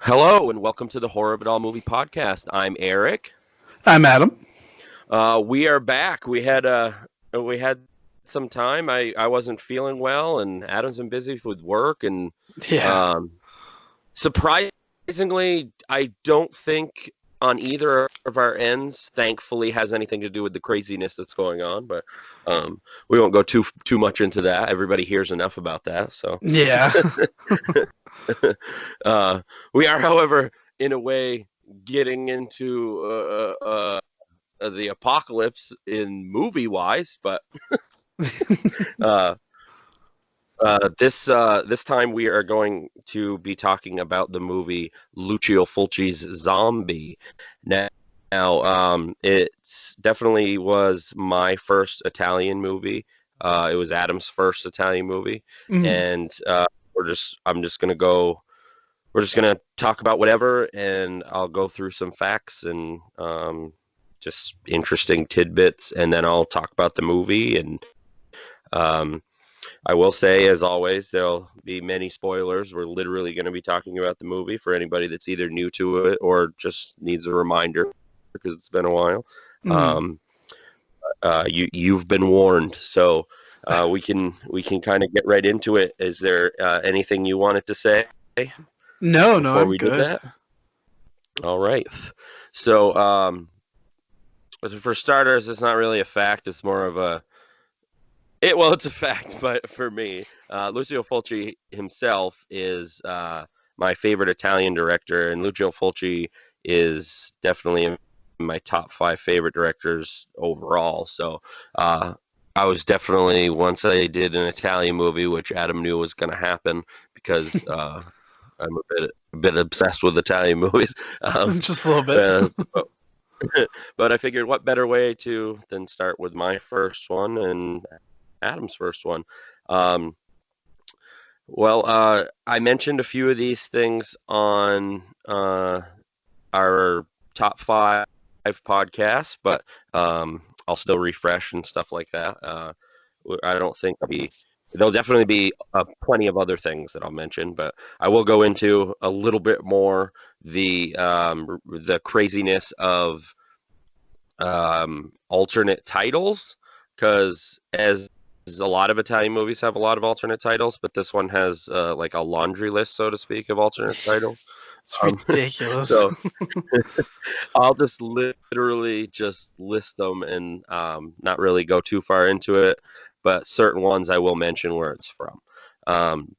Hello and welcome to the Horror of It All movie podcast. I'm Eric. I'm Adam. We are back. We had some time. I wasn't feeling well, and Adam's been busy with work. And Yeah. um, surprisingly, I don't think on either of our ends, thankfully, has anything to do with the craziness that's going on. But we won't go too much into that. Everybody hears enough about that. So Yeah. uh, we are, however, in a way, getting into the apocalypse in movie wise, but uh, this time we are going to be talking about the movie Lucio Fulci's Zombie. It's definitely was my first Italian movie. It was Adam's first Italian movie, Mhm. and I'm just gonna go. We're just gonna talk about whatever, and I'll go through some facts and just interesting tidbits, and then I'll talk about the movie. And um, I will say, as always, there'll be many spoilers. We're literally going to be talking about the movie for anybody that's either new to it or just needs a reminder because it's been a while. Mhm. Um, you've been warned, so we can kind of get right into it. Is there anything you wanted to say No, before I'm we did good. that? All right. So for starters, it's not really a fact. It's more of a it's a fact, but for me, Lucio Fulci himself is my favorite Italian director, and Lucio Fulci is definitely in my top five favorite directors overall. So uh, I was definitely, once I did an Italian movie, which Adam knew was going to happen because I'm a bit obsessed with Italian movies. Um, Just a little bit. uh, but I figured, what better way to than start with my first one and Adam's first one. Um, I mentioned a few of these things on our top five podcasts, but I'll still refresh and stuff like that. I don't think there'll definitely be plenty of other things that I'll mention, but I will go into a little bit more the craziness of alternate titles because as a lot of Italian movies have a lot of alternate titles, but this one has like a laundry list, so to speak, of alternate titles. It's Um, ridiculous. so I'll just literally just list them and not really go too far into it, but certain ones I will mention where it's from. Um,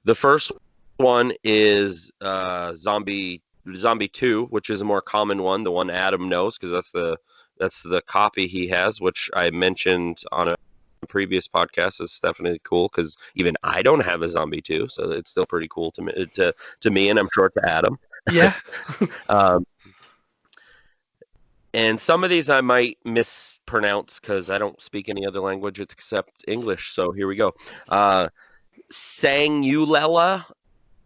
the first one is Zombie 2, which is a more common one, the one Adam knows because that's the copy he has, which I mentioned on a previous podcast. Is definitely cool because even I don't have a Zombie 2, so it's still pretty cool to me, and I'm sure to Adam. Yeah. Um, and some of these I might mispronounce because I don't speak any other language except English. So here we go. Sangulela,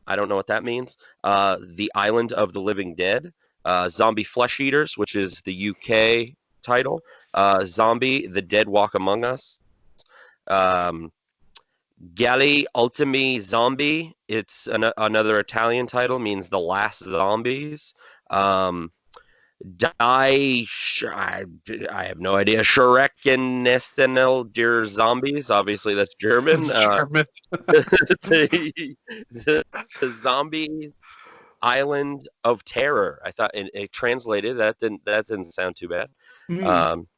I don't know what that means. The Island of the Living Dead, Zombie Flesh Eaters, which is the UK title, Zombie: The Dead Walk Among Us, um, Galli Ultimi Zombie. It's another Italian title, means the last zombies. Um, I have no idea. Schreckennestenel der Zombies. Obviously, that's German. It's German. The zombie Island of Terror. I thought it translated that didn't sound too bad. Mm. Um,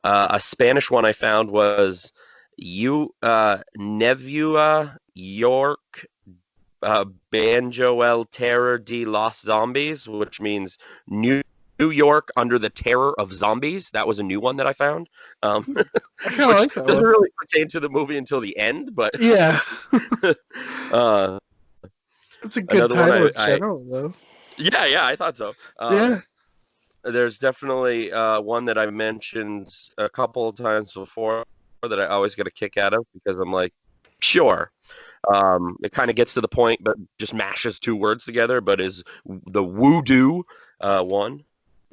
a Spanish one I found was you Nevua York Banjo El Terror de los Zombies, which means New York under the terror of zombies. That was a new one that I found, um, I kind of which like that doesn't one. really pertain to the movie until the end. But Yeah. uh, It's a good another one, title in I general, though. yeah, I thought so. Yeah. There's definitely one that I mentioned a couple of times before that I always get a kick out of because I'm like, sure. It kind of gets to the point, but just mashes two words together. But is the voodoo one?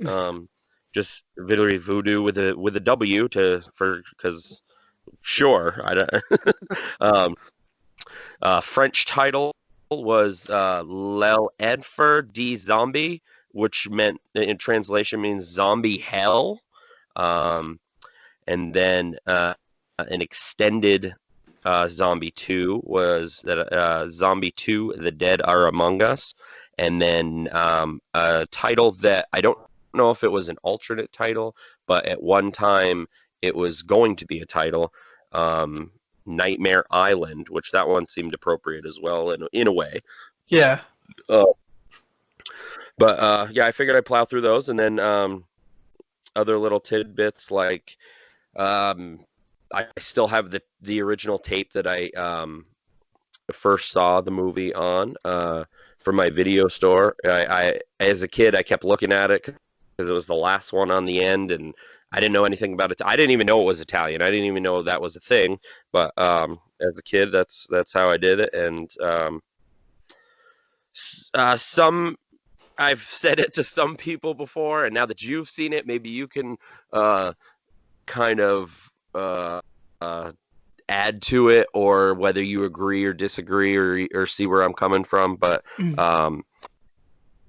Um, just literally voodoo with a W to for because sure I don't. um, French title. was Lel Edfer D Zombie, which meant in translation means zombie hell. Um, and then an extended Zombie 2 was that Zombie 2 The Dead Are Among Us, and then a title that I don't know if it was an alternate title, but at one time it was going to be a title, um, Nightmare Island, which that one seemed appropriate as well in a way. Yeah. Uh, but yeah, I figured I'd plow through those, and then other little tidbits like um, I still have the original tape that I first saw the movie on from my video store. I as a kid I kept looking at it because it was the last one on the end, and I didn't know anything about it. I didn't even know it was Italian. I didn't even know that was a thing. But as a kid, that's how I did it. And some I've said it to some people before, and now that you've seen it, maybe you can uh, kind of uh, add to it, or whether you agree or disagree, or see where I'm coming from. But Mm. um,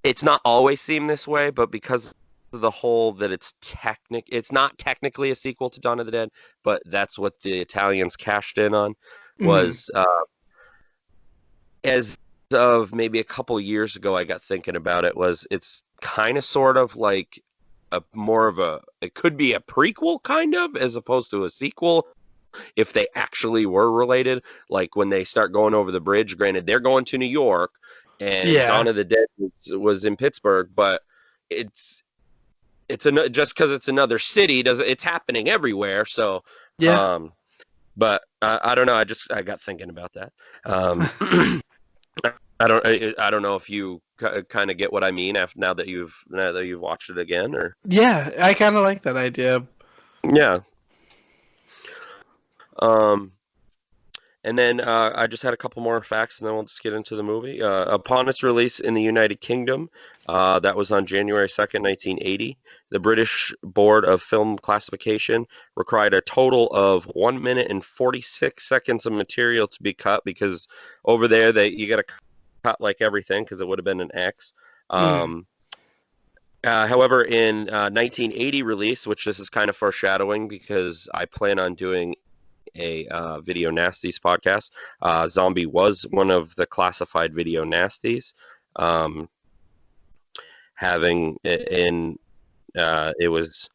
it's not always seemed this way, but because of the whole that it's not technically a sequel to Dawn of the Dead, but that's what the Italians cashed in on Mm. was as of maybe a couple years ago, I got thinking about it. Was it's kind of sort of like a more of a it could be a prequel kind of as opposed to a sequel if they actually were related. Like when they start going over the bridge, granted they're going to New York and Dawn Yeah. of the Dead was in Pittsburgh, but it's just because it's another city does it's happening everywhere. So, Yeah. um, but I don't know. I got thinking about that. I don't know if you kind of get what I mean after now that you've watched it again or Yeah. I kind of like that idea. yeah. Um, And then I just had a couple more facts, and then we'll just get into the movie. Upon its release in the United Kingdom, that was on January 2nd, 1980, the British Board of Film Classification required a total of 1 minute and 46 seconds of material to be cut because over there you got to cut like everything because it would have been an X. Mm. Um, however, in 1980 release, which this is kind of foreshadowing because I plan on doing a video nasties podcast. Zombie was one of the classified video nasties, um, having in it was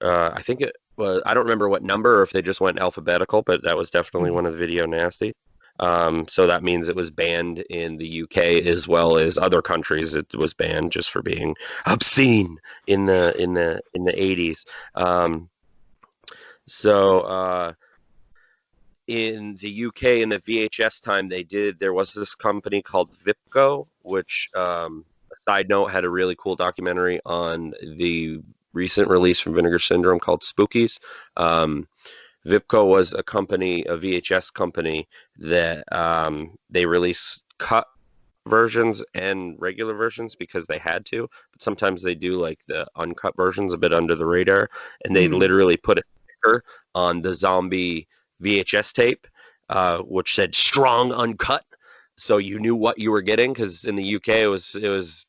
I think it was I don't remember what number or if they just went alphabetical, but that was definitely Mm. one of the video nasty. So that means it was banned in the UK as well as other countries. It was banned just for being obscene in the 80s. So in the UK in the VHS time there was this company called Vipco, which a side note had a really cool documentary on the recent release from Vinegar Syndrome called Spookies. Um, Vipco was a VHS company that they released cut versions and regular versions because they had to, but sometimes they do like the uncut versions a bit under the radar, and they Mm. literally put a sticker on the zombie VHS tape, which said "strong uncut," so you knew what you were getting. Because in the UK, it was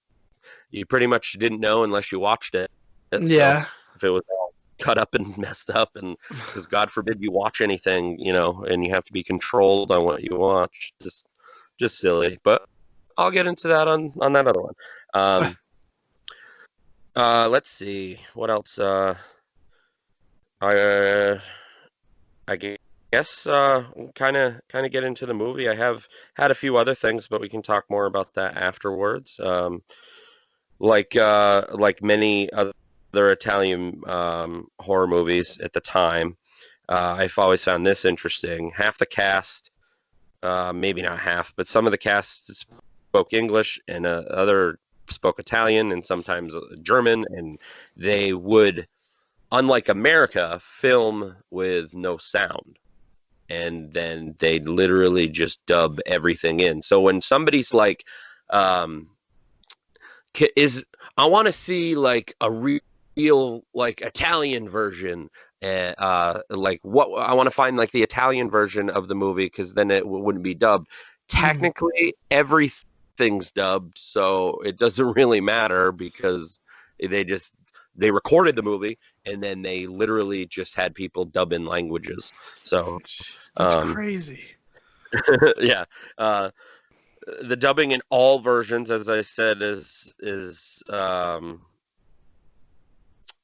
you pretty much didn't know unless you watched it. So Yeah. if it was all cut up and messed up, and because God forbid you watch anything, and you have to be controlled on what you watch, just silly. But I'll get into that on that other one. Um, let's see what else. I I guess kind of get into the movie. I have had a few other things, but we can talk more about that afterwards. Like many other Italian horror movies at the time, I've always found this interesting. Half the cast, maybe not half, but some of the cast spoke English and other spoke Italian and sometimes German, and they would, unlike America, film with no sound. And then they literally just dub everything in. So when somebody's like, um, is I want to see like a real like Italian version. Like what I want to find like the Italian version of the movie because then it wouldn't be dubbed. Mm. technically everything's dubbed, so it doesn't really matter because they just they recorded the movie and then they literally just had people dub in languages. So Jeez, that's um, crazy. yeah, uh, the dubbing in all versions, as I said, is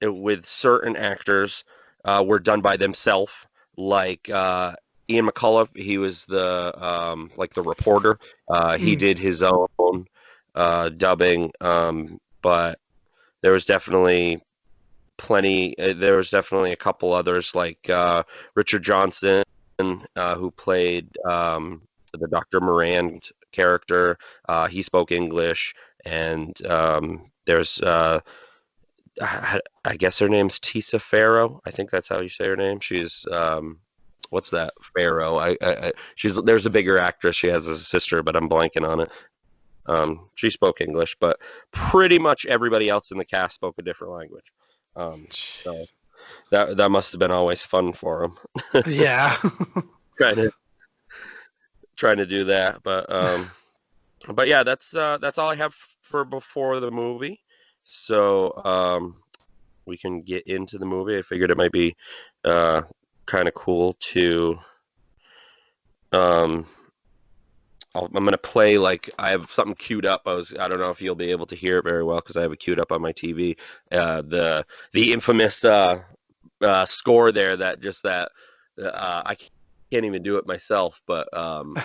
with certain actors were done by themselves, like Ian McCullough. He was the like the reporter. He Mm. did his own dubbing, but there was definitely plenty. There was definitely a couple others like Richard Johnson, who played the Dr. Moran character. He spoke English, and there's I guess her name's Tisa Farrow. I think that's how you say her name. She's what's that Farrow? She's there's a bigger actress. She has a sister, but I'm blanking on it. She spoke English, but pretty much everybody else in the cast spoke a different language. So Jeez. that must have been always fun for them Yeah. trying to trying to do that. But yeah, that's all I have for before the movie. So we can get into the movie. I figured it might be uh, kind of cool to. Um, I'm gonna play like I have something queued up. I don't know if you'll be able to hear it very well because I have it queued up on my TV. The infamous score there that just that I can't even do it myself, but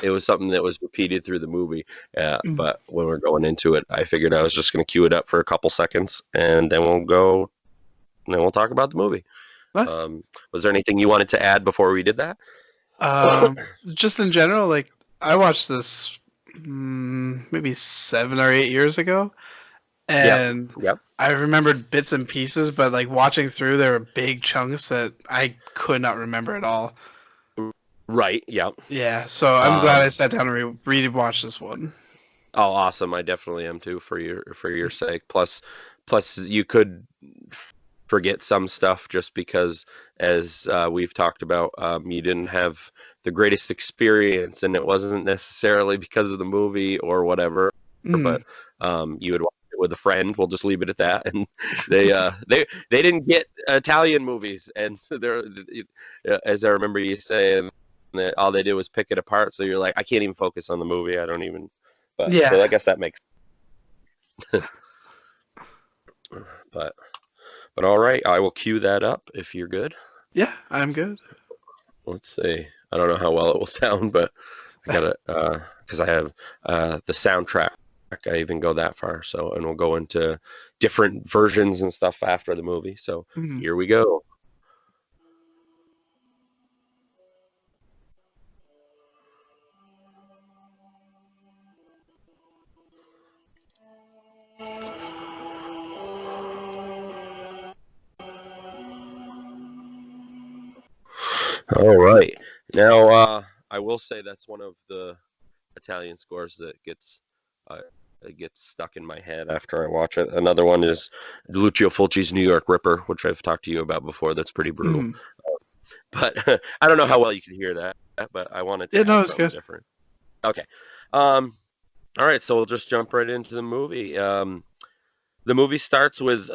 it was something that was repeated through the movie. Mm. But when we're going into it, I figured I was just gonna cue it up for a couple seconds and then we'll go. And then we'll talk about the movie. Nice. Um, was there anything you wanted to add before we did that? Just in general, like I watched this maybe 7 or 8 years ago, Yep. and Yep. I remembered bits and pieces, but like watching through, there were big chunks that I could not remember at all. Right. Yep. Yeah, so I'm glad I Um, sat down and re-watched this one. oh, awesome! I definitely am too for your sake. Plus, you could forget some stuff just because, as we've talked about, you didn't have the greatest experience, and it wasn't necessarily because of the movie or whatever. Mm. But you would watch it with a friend. We'll just leave it at that. And they didn't get Italian movies, and they're as I remember you saying that all they did was pick it apart. So you're like, I can't even focus on the movie. I don't even. But so I Yeah, guess that makes. But all right, I will cue that up if you're good. yeah, I'm good. Let's see. I don't know how well it will sound, but I got it because I have the soundtrack. I even go that far. So, and we'll go into different versions and stuff after the movie. So Mm. here we go. All right. Now, I will say that's one of the Italian scores that uh, gets stuck in my head after I watch it. Another one is Lucio Fulci's New York Ripper, which I've talked to you about before. That's pretty brutal. Mm. But I don't know how well you can hear that, but I wanted Yeah, to no, add it's something good. different. Okay. Um, all right, so we'll just jump right into the movie. The movie starts with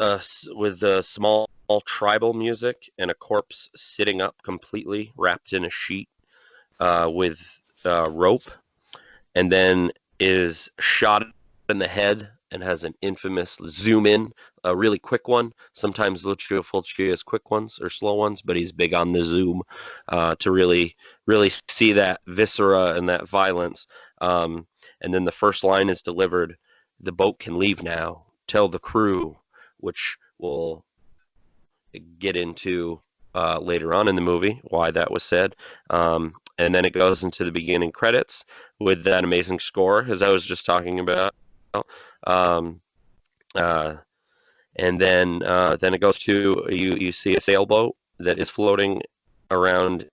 small tribal music and a corpse sitting up completely wrapped in a sheet with rope, and then is shot in the head and has an infamous zoom in, a really quick one. Sometimes Lucio Fulci has quick ones or slow ones, but he's big on the zoom to really see that viscera and that violence. And then the first line is delivered: "The boat can leave now. Tell the crew," which will get into later on in the movie why that was said. And then it goes into the beginning credits with that amazing score, as I was just talking about. Um, uh, and then it goes to you see a sailboat that is floating around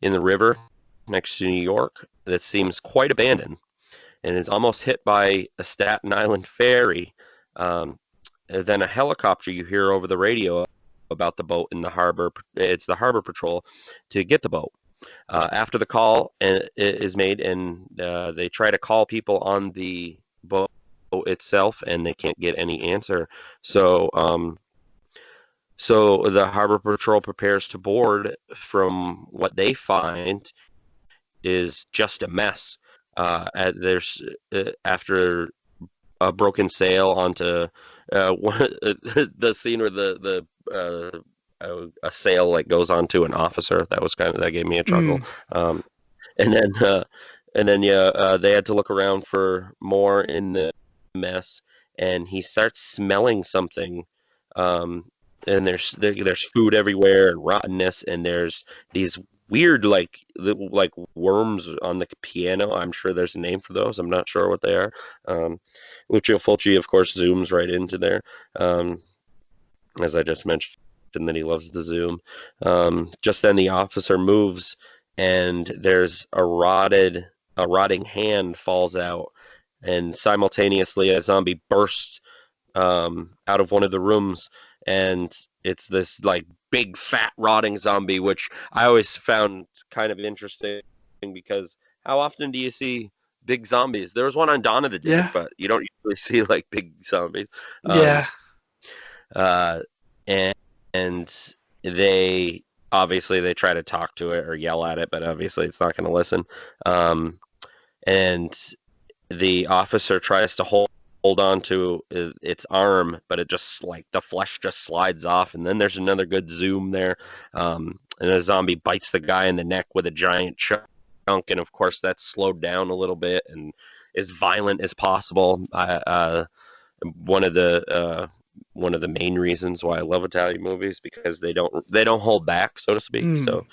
in the river next to New York that seems quite abandoned and is almost hit by a Staten Island ferry. Um, and then a helicopter you hear over the radio about the boat in the harbor. It's the harbor patrol to get the boat. After the call is made, and they try to call people on the boat itself, and they can't get any answer. So, so the harbor patrol prepares to board. From what they find, is just a mess. There's after a broken sail onto the scene where a sail like goes onto an officer. That was kind of that gave me a chuckle. Mm. Um, and then uh, and then yeah, they had to look around for more in the mess, and he starts smelling something. Um, and there's food everywhere and rottenness, and there's these weird like worms on the piano. I'm sure there's a name for those. I'm not sure what they are. Um, Lucio Fulci, of course, zooms right into there, um, as I just mentioned that he loves the zoom. Just then, the officer moves, and there's a rotting hand falls out, and simultaneously a zombie bursts out of one of the rooms, and it's this like big fat rotting zombie, which I always found kind of interesting because how often do you see big zombies? There was one on Dawn of the Dead, Yeah. but you don't usually see like big zombies. Um, Yeah. uh, and and they obviously they try to talk to it or yell at it, but obviously it's not going to listen. Um, and the officer tries to hold on to its arm, but it just like the flesh just slides off, and then there's another good zoom there, and a zombie bites the guy in the neck with a giant chunk, and of course that's slowed down a little bit and as violent as possible. One of the one of the main reasons why I love Italian movies because they don't hold back, so to speak. Mm. So.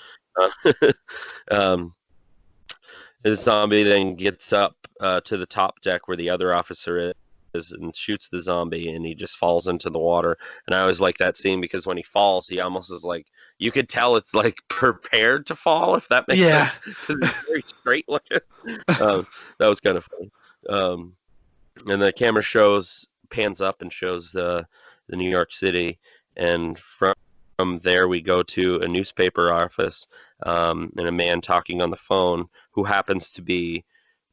Um, the zombie then gets up to the top deck where the other officer is and shoots the zombie, and he just falls into the water. And I always like that scene because when he falls, he almost is like you could tell it's like prepared to fall, if that makes Yeah. sense, because he's very straight looking. Um, that was kind of funny. Um, and the camera pans up and shows the New York City, and from there we go to a newspaper office, and a man talking on the phone who happens to be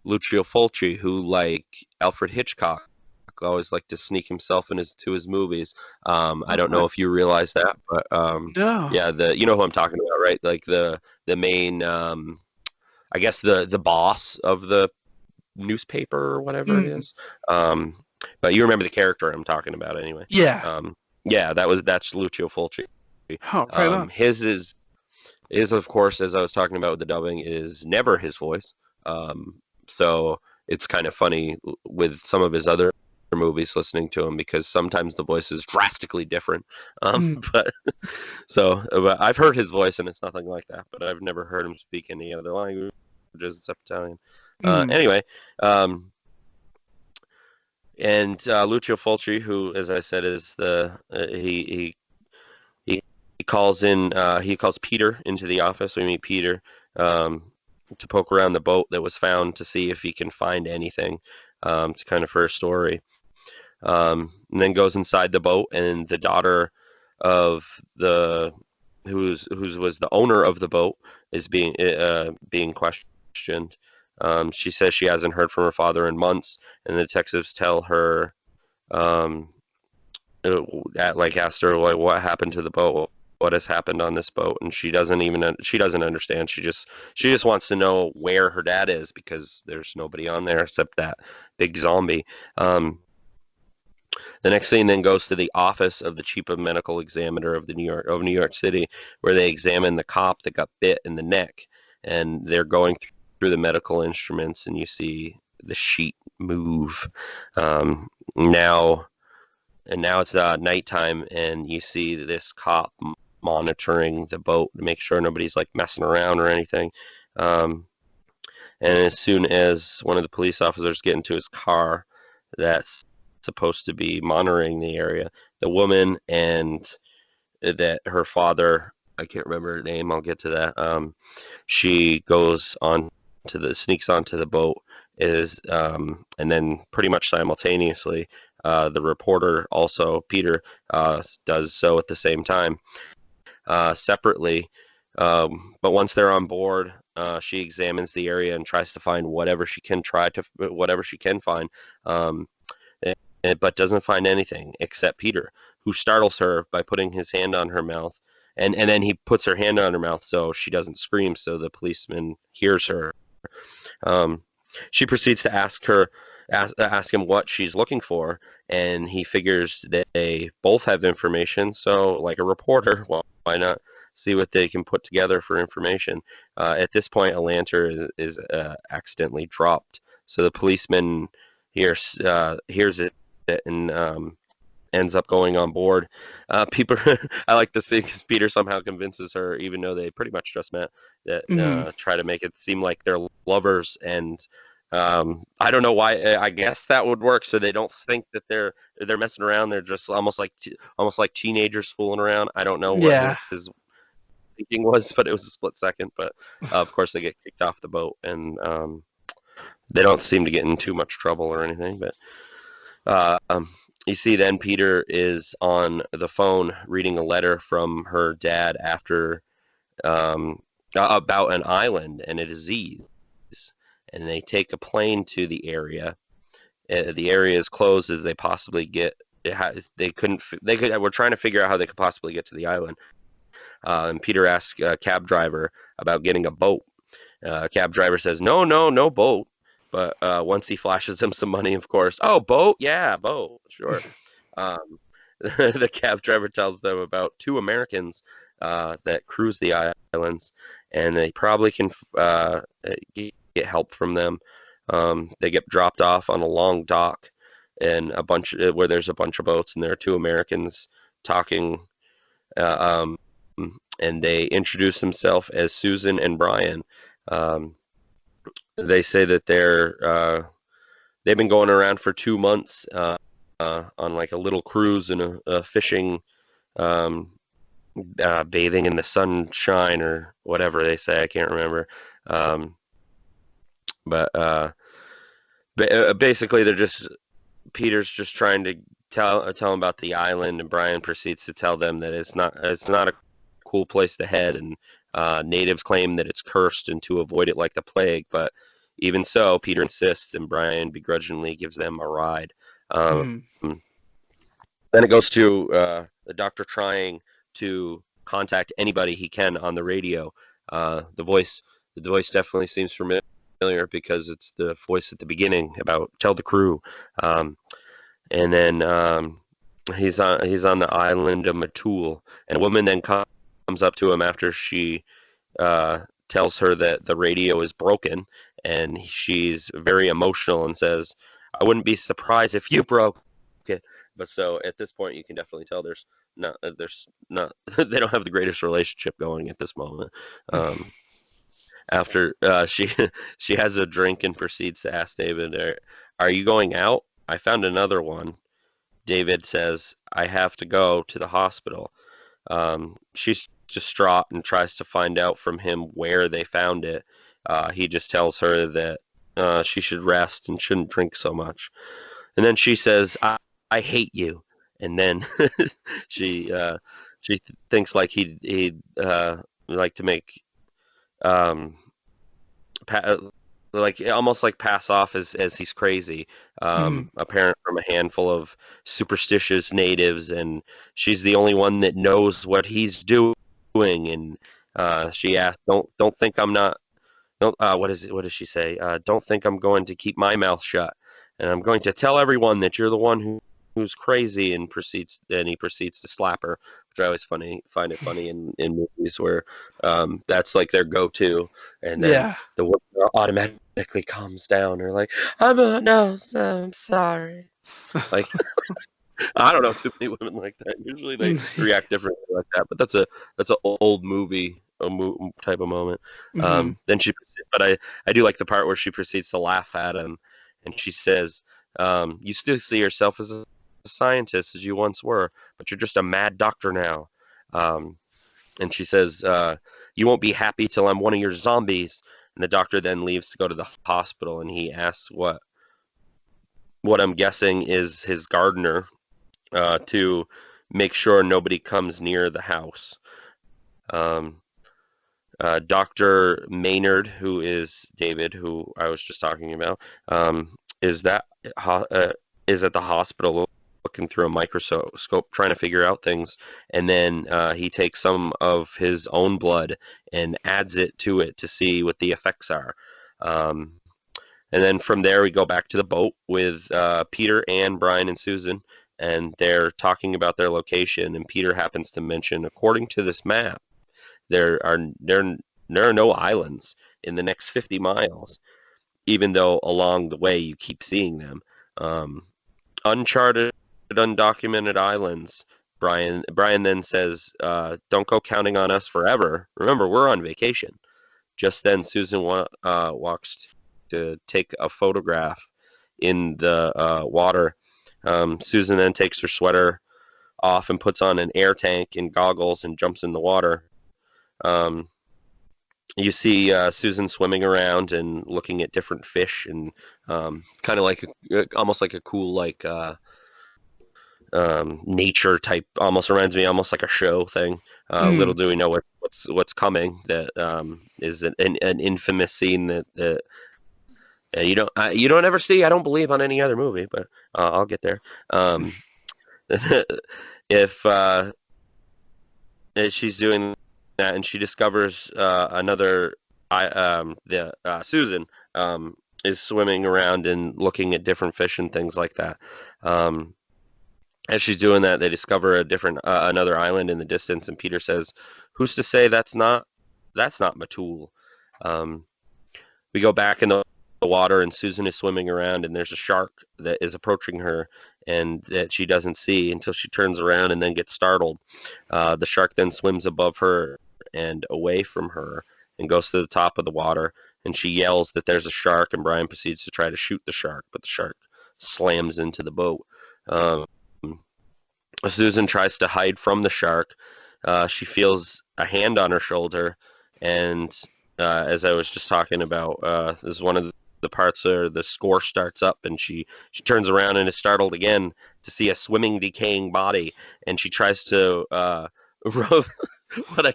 Lucio Fulci, who like Alfred Hitchcock always liked to sneak himself in to his movies. I don't know What? if you realize that, but No. yeah, the you know who I'm talking about, right? Like the main, I guess the boss of the newspaper or whatever it Mm. is. Um, but you remember the character I'm talking about anyway. Yeah. Yeah, that's Lucio Fulci. Oh, right on. His of course, as I was talking about with the dubbing, is never his voice. So it's kind of funny with some of his other movies listening to him because sometimes the voice is drastically different. Mm. But but I've heard his voice and it's nothing like that. But I've never heard him speak any other languages except Italian. Mm. Anyway, um, and Lucio Fulci, who, as I said, is he he calls Peter into the office. We meet Peter um, to poke around the boat that was found to see if he can find anything to kind of for a story. And then goes inside the boat, and the daughter of the who's was the owner of the boat is being questioned. She says she hasn't heard from her father in months, and the detectives tell her, um, like asked her like what happened to the boat, what has happened on this boat, and she doesn't understand. She just wants to know where her dad is because there's nobody on there except that big zombie. The next scene then goes to the office of the chief of medical examiner of New York City, where they examine the cop that got bit in the neck, and they're going through the medical instruments, and you see the sheet move. Now and now it's nighttime, and you see this cop monitoring the boat to make sure nobody's like messing around or anything. Um, and as soon as one of the police officers get into his car, that's supposed to be monitoring the area, the woman and that her father, I can't remember her name. I'll get to that. She goes on sneaks onto the boat and then pretty much simultaneously, the reporter also Peter does so at the same time. Separately, But once they're on board, she examines the area and tries to find whatever she can find, um, but doesn't find anything except Peter, who startles her by putting his hand on her mouth, and then he puts her hand on her mouth so she doesn't scream, so the policeman hears her. Um, she proceeds to ask him what she's looking for, and he figures that they both have information. So, like a reporter, well, why not see what they can put together for information? At this point, a lantern is accidentally dropped, so the policeman hears it and ends up going on board. People, I like to see because Peter somehow convinces her, even though they pretty much just met, that Hmm. try to make it seem like they're lovers, and I don't know why. I guess that would work, so they don't think that they're messing around. They're just almost like teenagers fooling around. I don't know what Yeah. his thinking was, but it was a split second. But of course, they get kicked off the boat, and they don't seem to get in too much trouble or anything. But uh, um, you see, then Peter is on the phone reading a letter from her dad after um, about an island and a disease, and they take a plane to the area. The area is closed as they possibly get. They couldn't. They could. We're trying to figure out how they could possibly get to the island. And Peter asks a cab driver about getting a boat. Cab driver says, "No, no, no boat." But once he flashes him some money, of course, oh, boat, yeah, boat, sure. Um, the cab driver tells them about two Americans that cruise the islands, and they probably can get help from them. They get dropped off on a long dock, and where there's a bunch of boats, and there are two Americans talking, uh, and they introduce themselves as Susan and Brian. Um, they say that they've been going around for 2 months on like a little cruise and a fishing, um, bathing in the sunshine or whatever they say. I can't remember. Um, but basically, they're just Peter's just trying to tell him about the island, and Brian proceeds to tell them that it's not a cool place to head, and natives claim that it's cursed and to avoid it like the plague. But even so, Peter insists, and Brian begrudgingly gives them a ride. Um, Hmm. then it goes to the doctor trying to contact anybody he can on the radio. The voice definitely seems familiar because it's the voice at the beginning about tell the crew. Um, and then he's on the island of Matul, and a woman then comes up to him after she tells her that the radio is broken, and she's very emotional and says, "I wouldn't be surprised if you broke it." But so at this point, you can definitely tell there's not they don't have the greatest relationship going at this moment. Um, after she she has a drink and proceeds to ask David, "Are you going out? I found another one." David says, "I have to go to the hospital." She's distraught and tries to find out from him where they found it. He just tells her that she should rest and shouldn't drink so much. And then she says, "I hate you." And then she thinks like he'd like to make um, pa- like almost like pass off as he's crazy. Hmm. A parent from a handful of superstitious natives, and she's the only one that knows what he's doing. And she asks, "Don't think I'm not. Don't what is it? What does she say? Don't think I'm going to keep my mouth shut, and I'm going to tell everyone that you're the one who's crazy." And he proceeds to slap her, which I always find it funny in movies where that's like their go-to, and then Yeah. the woman automatically calms down. Or like, no, I'm sorry. Like I don't know too many women like that. Usually they react differently like that, but that's an old movie type of moment. Hmm. Then but I do like the part where she proceeds to laugh at him, and she says, "You still see yourself as a scientist as you once were, but you're just a mad doctor now." Um, and she says, "You won't be happy till I'm one of your zombies." And the doctor then leaves to go to the hospital, and he asks what I'm guessing is his gardener to make sure nobody comes near the house. Um, Dr. Maynard, who is David, who I was just talking about, is that is at the hospital looking through a microscope trying to figure out things, and then he takes some of his own blood and adds it to it to see what the effects are. Um, and then from there we go back to the boat with Peter, Anne, Brian, and Susan, and they're talking about their location. And Peter happens to mention, according to this map, there are there there are no islands in the next 50 miles, even though along the way you keep seeing them. Um, Uncharted, undocumented islands. Brian then says, "Don't go counting on us forever. Remember, we're on vacation." Just then, Susan walks to take a photograph in the water. Susan then takes her sweater off and puts on an air tank and goggles and jumps in the water. Um, you see Susan swimming around and looking at different fish and kind of like almost like a cool like nature type. Almost reminds me almost like a show thing. Little Mm. do we know what's coming. That is an infamous scene that you don't ever see. I don't believe on any other movie, but I'll get there. Um, if she's doing that and she discovers another the Susan is swimming around and looking at different fish and things like that. Um, as she's doing that, they discover a different another island in the distance, and Peter says, "Who's to say that's not Matul?" Um, we go back in the water, and Susan is swimming around, and there's a shark that is approaching her, and that she doesn't see until she turns around and then gets startled. The shark then swims above her and away from her and goes to the top of the water, and she yells that there's a shark, and Brian proceeds to try to shoot the shark, but the shark slams into the boat. Um, Susan tries to hide from the shark. She feels a hand on her shoulder, and as I was just talking about, this is one of the parts where the score starts up, and she turns around and is startled again to see a swimming, decaying body, and she tries to rub what I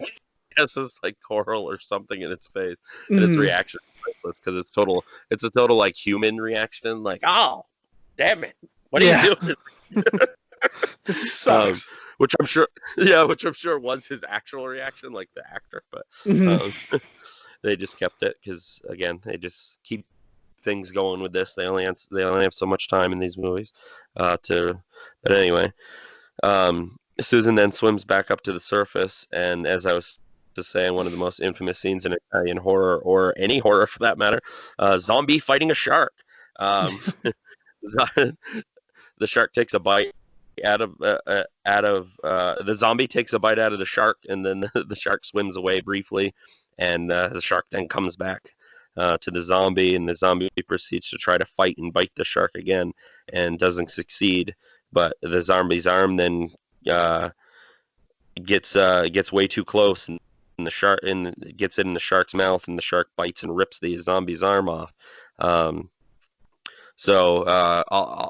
guess is like coral or something in its face, and its Mm. reaction is priceless because it's total. It's a total like human reaction, like oh, damn it, what are you Yeah, doing? this Um, sucks. which I'm sure, yeah, which I'm sure was his actual reaction, like the actor, but Hmm. um, they just kept it because again, they just keep things going with this. They only have so much time in these movies to. But anyway, Susan then swims back up to the surface, and as I was just saying, one of the most infamous scenes in Italian horror or any horror for that matter, zombie fighting a shark. Um, the shark takes a bite out of the zombie takes a bite out of the shark, and then the shark swims away briefly, and the shark then comes back to the zombie, and the zombie proceeds to try to fight and bite the shark again, and doesn't succeed. But the zombie's arm then uh, gets way too close, and the shark and gets it in the shark's mouth, and the shark bites and rips the zombie's arm off. Um, so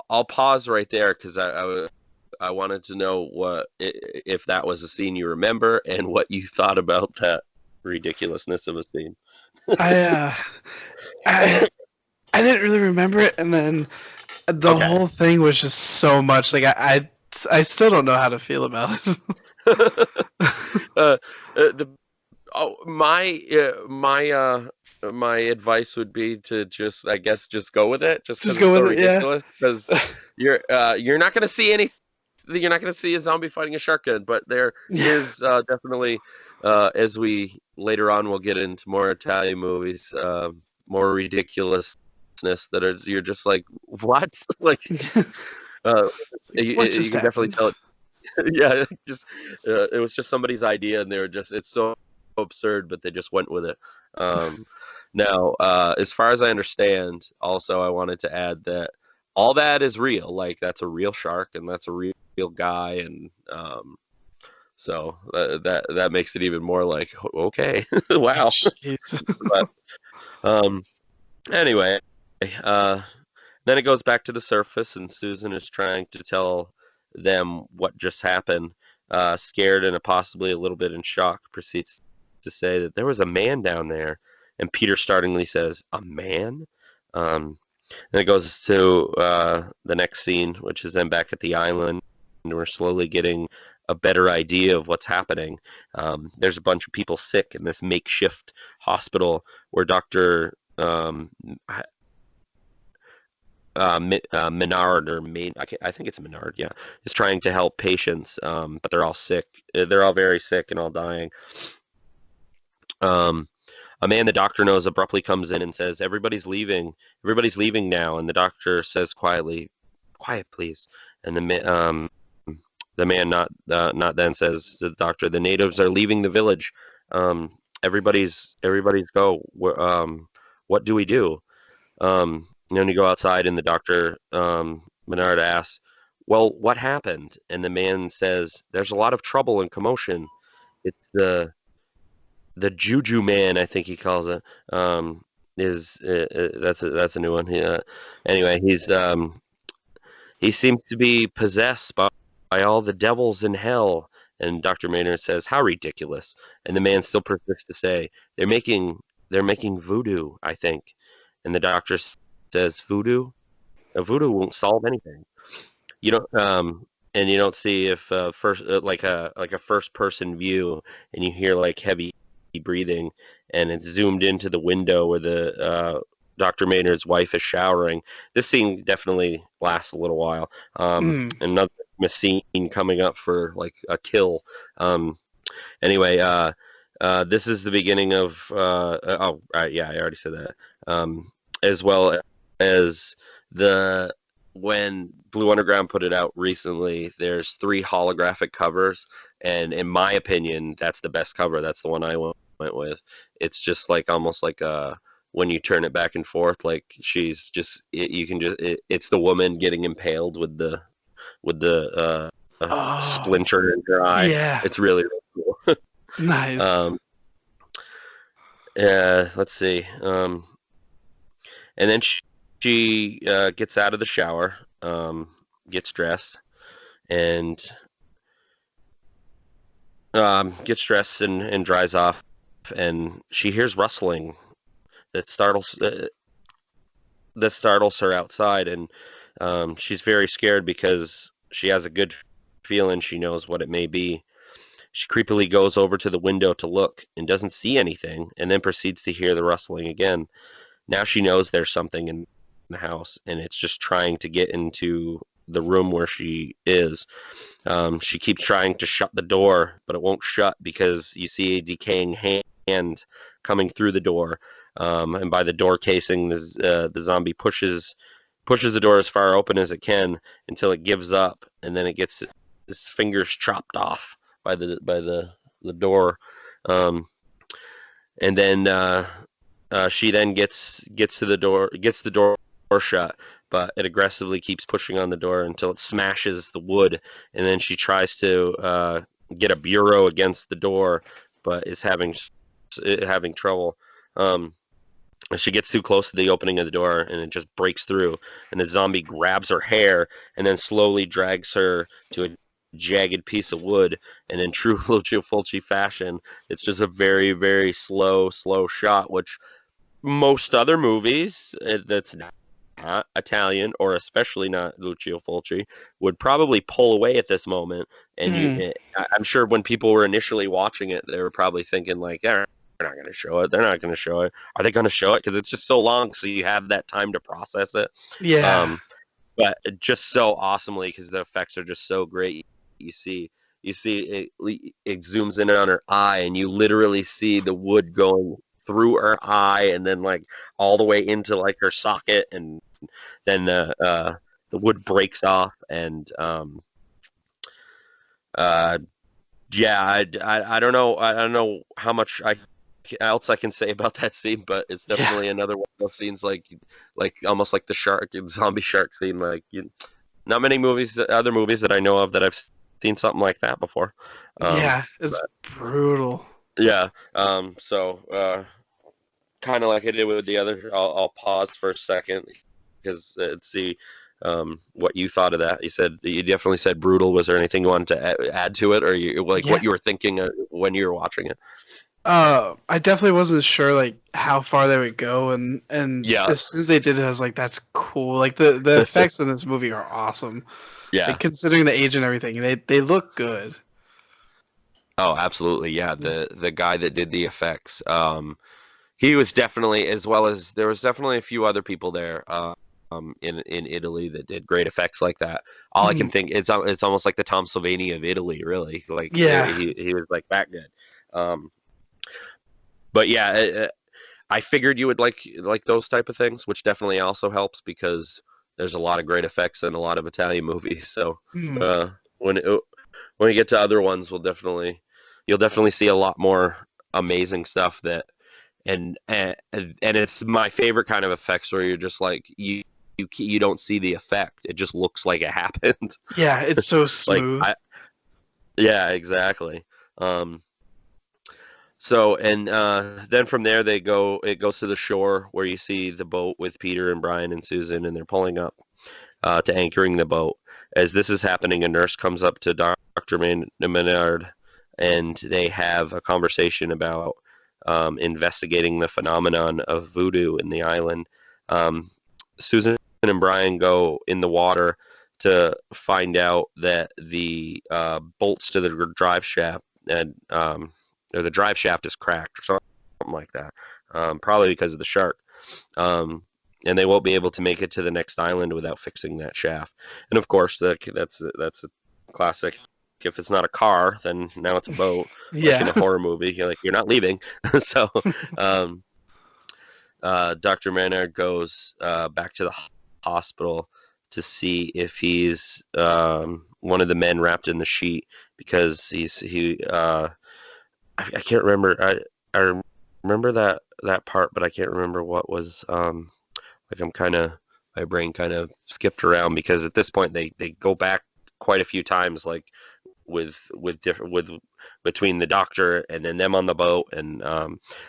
I'll pause right there because I wanted to know if that was a scene you remember and what you thought about that ridiculousness of a scene. I I I didn't really remember it, and then the Okay. whole thing was just so much. Like I still don't know how to feel about it. uh, the my advice would be to just I guess just go with it just Just because it's go so with it, yeah. ridiculous because you're not gonna see any you're not gonna see a zombie fighting a shark again, but there is definitely as we later on we'll get into more Italian movies more ridiculousness that are you're just like what like uh, What you just can definitely happened? tell yeah, just it was just somebody's idea, and they were just it's so absurd, but they just went with it. Um, now, as far as I understand, also I wanted to add that all that is real. Like that's a real shark, and that's a real guy, and so that makes it even more like okay, wow. Jeez. But um, anyway, uh, then it goes back to the surface, and Susan is trying to tell them what just happened. Scared and possibly a little bit in shock, proceeds to say that there was a man down there, and Peter startlingly says, "A man?" Um, and it goes to the next scene, which is then back at the island, and we're slowly getting a better idea of what's happening. There's a bunch of people sick in this makeshift hospital where Doctor Menard or Main, I think it's Menard, yeah, is trying to help patients, but they're all sick. They're all very sick and all dying. Um, a man the doctor knows abruptly comes in and says, "Everybody's leaving. Everybody's leaving now." And the doctor says quietly, "Quiet, please." And the man not then says to the doctor, "The natives are leaving the village. Everybody's go. What do we do?" And then you go outside, and the doctor Menard asks, "Well, what happened?" And the man says, "There's a lot of trouble and commotion. It's the Juju man, I think he calls it. Is that's a new one. Anyway, he seems to be possessed by all the devils in hell." And Dr. Maynard says, "How ridiculous!" And the man still persists to say, "They're making voodoo, I think." And the doctor says, "Voodoo? Voodoo won't solve anything." You don't and you don't see if first like a first person view, and you hear like heavy breathing, and it's zoomed into the window where the Dr. Maynard's wife is showering. This scene definitely lasts a little while. Mm. Another scene coming up for like a kill. Anyway, this is the beginning of yeah, I already said that. As well as the when Blue Underground put it out recently, there's 3 holographic covers, and in my opinion, that's the best cover. That's the one I went with. It's just like almost like when you turn it back and forth, like she's just you can just it's the woman getting impaled with the Oh, splinter in her eye. yeah. It's really, really cool. Nice. Um, let's see. And then she gets out of the shower, gets dressed, and and dries off. And she hears rustling that startles her outside, and she's very scared because she has a good feeling she knows what it may be. She creepily goes over to the window to look and doesn't see anything, and then proceeds to hear the rustling again. Now she knows there's something in the house, and it's just trying to get into the room where she is. She keeps trying to shut the door, but it won't shut because you see a decaying hand coming through the door. And by the door casing, the zombie pushes the door as far open as it can until it gives up, and then it gets its fingers chopped off by the door. Um, and then she then gets to the door, gets the door shut, but it aggressively keeps pushing on the door until it smashes the wood, and then she tries to get a bureau against the door, but is having trouble. Um, she gets too close to the opening of the door, and it just breaks through, and the zombie grabs her hair and then slowly drags her to a jagged piece of wood, and in true Lucio Fulci fashion, it's just a very, very slow shot, which most other movies that's not Italian, or especially not Lucio Fulci, would probably pull away at this moment. And Mm. I'm sure when people were initially watching it, they were probably thinking like, they're not going to show it. They're not going to show it. Are they going to show it? Because it's just so long, so you have that time to process it. Yeah. Um, but just so awesomely, because the effects are just so great. You see, it zooms in on her eye, and you literally see the wood going through her eye, and then like all the way into like her socket, and then the wood breaks off, and uh, yeah, I don't know, I don't know how much else I can say about that scene, but it's Yeah. definitely another one of those scenes like almost like the shark zombie shark scene. Like not many other movies that I know of that I've seen something like that before. Um, Yeah. It's but brutal. yeah, so kind of like I did with the other, I'll pause for a second because see what you thought of that. You definitely said brutal. Was there anything you wanted to add to it, or you like Yeah. what you were thinking when you were watching it? I definitely wasn't sure like how far they would go, and Yeah, as soon as they did it, I was like, "That's cool!" Like the effects in this movie are awesome. Like yeah. considering the age and everything, they look good. Oh, absolutely. Yeah, the guy that did the effects, he was definitely, as well as there was definitely a few other people there, in Italy that did great effects like that. All I can Mhm. think, it's almost like the Tom Savini of Italy, really. Like Yeah, he was like that good. Um, but yeah, I figured you would like those type of things, which definitely also helps because there's a lot of great effects in a lot of Italian movies. So Mhm. uh, when it, when we get to other ones, you'll definitely see a lot more amazing stuff that and it's my favorite kind of effects where you're just like you don't see the effect. It just looks like it happened. yeah, it's so Like smooth. I yeah, exactly. Um, so and then from there it goes to the shore where you see the boat with Peter and Brian and Susan and they're pulling up to anchoring the boat. As this is happening, a nurse comes up to Dr. Menard and they have a conversation about investigating the phenomenon of voodoo in the island. Um, Susan and Brian go in the water to find out that the bolts to the drive shaft and or the drive shaft is cracked or something like that. Probably because of the shark. Um, and they won't be able to make it to the next island without fixing that shaft. And of course, that's a classic. If it's not a car, then now it's a boat, like in Yeah. a horror movie. You're not leaving. So, um, Dr. Maynard goes back to the hospital to see if he's one of the men wrapped in the sheet because I can't remember. I remember that part, but I can't remember what was like I'm kind of my brain kind of skipped around because at this point they go back quite a few times, like with different with between the doctor and then them on the boat, and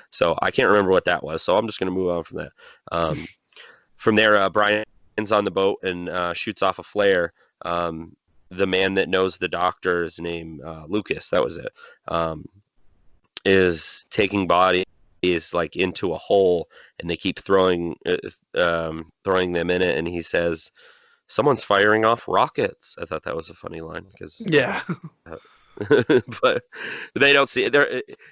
so I can't remember what that was. So I'm just gonna move on from that. Um, from there, Brian's on the boat and shoots off a flare. The man that knows the doctor is named Lucas. That was it. Is taking bodies like into a hole, and they keep throwing them in it. And he says, "Someone's firing off rockets." I thought that was a funny line because, Yeah. but they don't see it.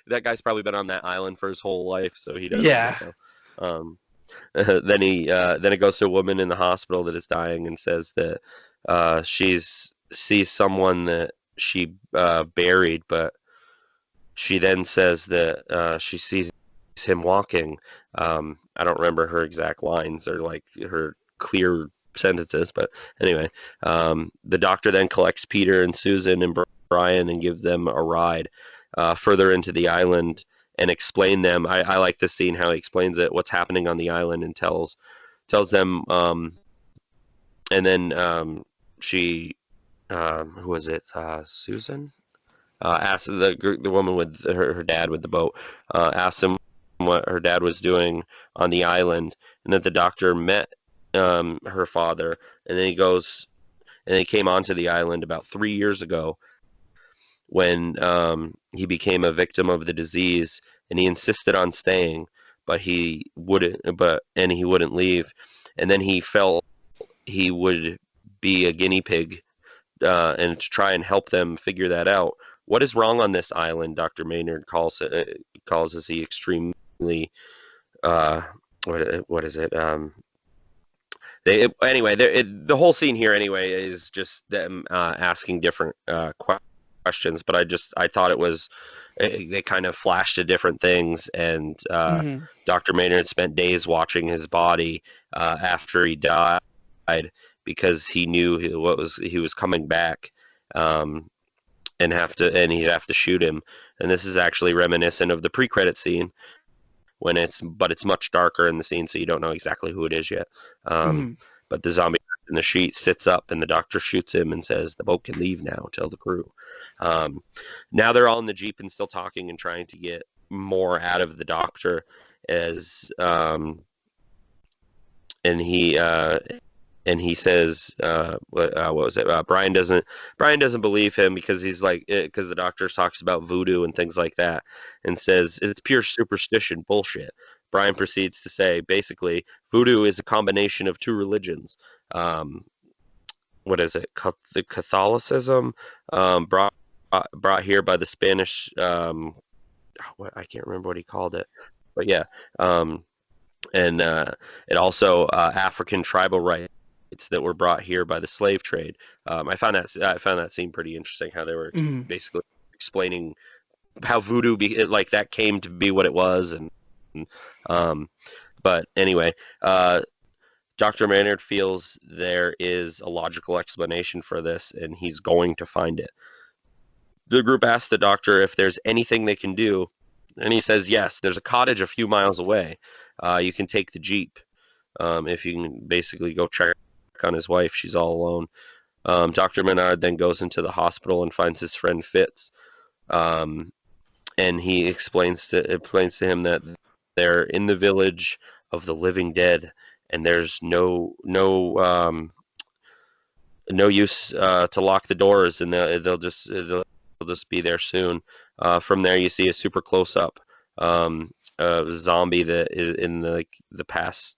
That guy's probably been on that island for his whole life, so he doesn't. Yeah. So, um, then it goes to a woman in the hospital that is dying and says that she's sees someone that she buried, but she then says that she sees him walking. I don't remember her exact lines or like her clear sentences, but anyway, the doctor then collects Peter and Susan and Brian and gives them a ride further into the island and explain them. I like this scene how he explains it, what's happening on the island, and tells them. And then she, who was it? Susan asked the woman with her dad with the boat, asked him what her dad was doing on the island, and that the doctor met her father, and then he goes and he came onto the island about 3 years ago when he became a victim of the disease, and he insisted on staying, but he wouldn't leave, and then he felt he would be a guinea pig and to try and help them figure that out. What is wrong on this island? Dr. Maynard calls as the extremely uh, what is it? Anyway, the whole scene here anyway is just them asking different questions. But I thought it was they kind of flashed to different things, and Hmm. Dr. Maynard spent days watching his body after he died because he knew he was coming back. Um, and he'd have to shoot him. And this is actually reminiscent of the pre-credit scene when it's much darker in the scene, so you don't know exactly who it is yet. Um, Hmm. but the zombie in the sheet sits up, and the doctor shoots him and says, "The boat can leave now. Tell the crew." Um, Now they're all in the jeep and still talking and trying to get more out of the doctor as and he and he says, what was it? Brian doesn't believe him because he's like, because the doctor talks about voodoo and things like that, and says it's pure superstition, bullshit. Brian proceeds to say, basically, voodoo is a combination of two religions. Um, what is it? The Catholicism, brought here by the Spanish. What I can't remember what he called it, but yeah. Um, and it also African tribal rights that were brought here by the slave trade. I found that scene pretty interesting. How they were Mm. basically explaining how voodoo like that came to be what it was, and um, but anyway, Dr. Maynard feels there is a logical explanation for this, and he's going to find it. The group asks the doctor if there's anything they can do, and he says yes. There's a cottage a few miles away. You can take the jeep. If you can basically go check on his wife. She's all alone. Dr. Menard then goes into the hospital and finds his friend Fitz, um, and he explains to him that they're in the village of the living dead, and there's no use to lock the doors, and they'll just be there soon. From there, you see a super close up zombie that in the past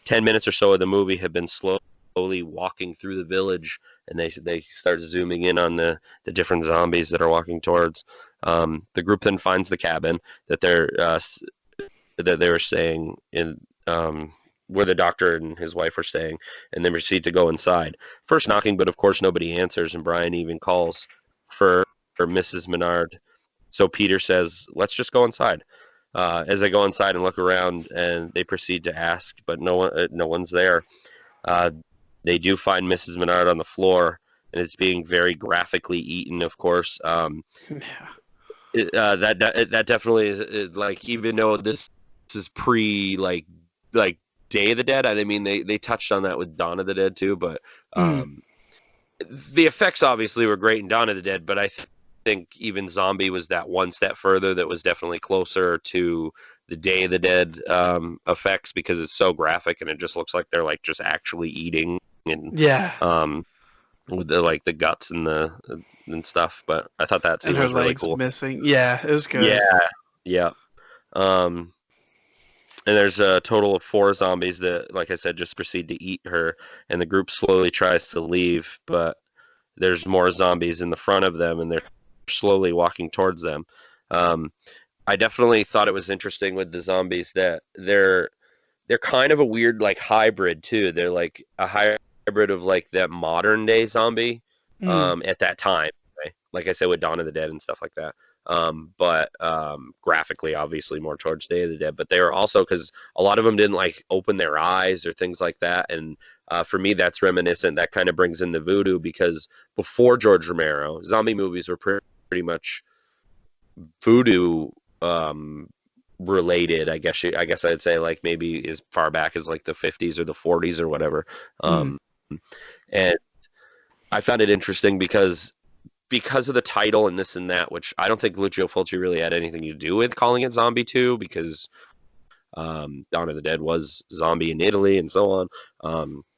10 minutes or so of the movie have been slowly walking through the village, and they start zooming in on the different zombies that are walking towards. The group then finds the cabin that they were staying in, where the doctor and his wife were staying, and then proceed to go inside. First knocking, but of course nobody answers, and Brian even calls for Mrs. Menard. So Peter says, "Let's just go inside." As they go inside and look around, and they proceed to ask, but no one's there. Uh, they do find Mrs. Menard on the floor, and it's being very graphically eaten. Of course, Yeah. that definitely is like, even though this is pre like Day of the Dead. I mean, they touched on that with Dawn of the Dead too, but Mm. um, the effects obviously were great in Dawn of the Dead, but I think even Zombie was that one step further. That was definitely closer to the Day of the Dead effects, because it's so graphic and it just looks like they're like just actually eating, and Yeah. um, with the guts and stuff. But I thought that And scene her was really legs cool. missing. Yeah, it was good. Yeah, yeah. Um, and there's a total of four zombies that, like I said, just proceed to eat her, and the group slowly tries to leave, but there's more zombies in the front of them, and they're slowly walking towards them. Um, I definitely thought it was interesting with the zombies that they're kind of a weird like hybrid too. They're like a hybrid of like that modern day zombie Mm. at that time, right? Like I said, with Dawn of the Dead and stuff like that. But graphically, obviously, more towards Day of the Dead. But they were also, because a lot of them didn't like open their eyes or things like that. And for me, that's reminiscent. That kind of brings in the voodoo, because before George Romero, zombie movies were pretty much voodoo um, related. I guess I'd say, like, maybe as far back as like the 50s or the 40s or whatever. Mm. Um, and I found it interesting because of the title and this and that, which I don't think Lucio Fulci really had anything to do with calling it Zombie 2, because Dawn of the Dead was zombie in Italy and so on.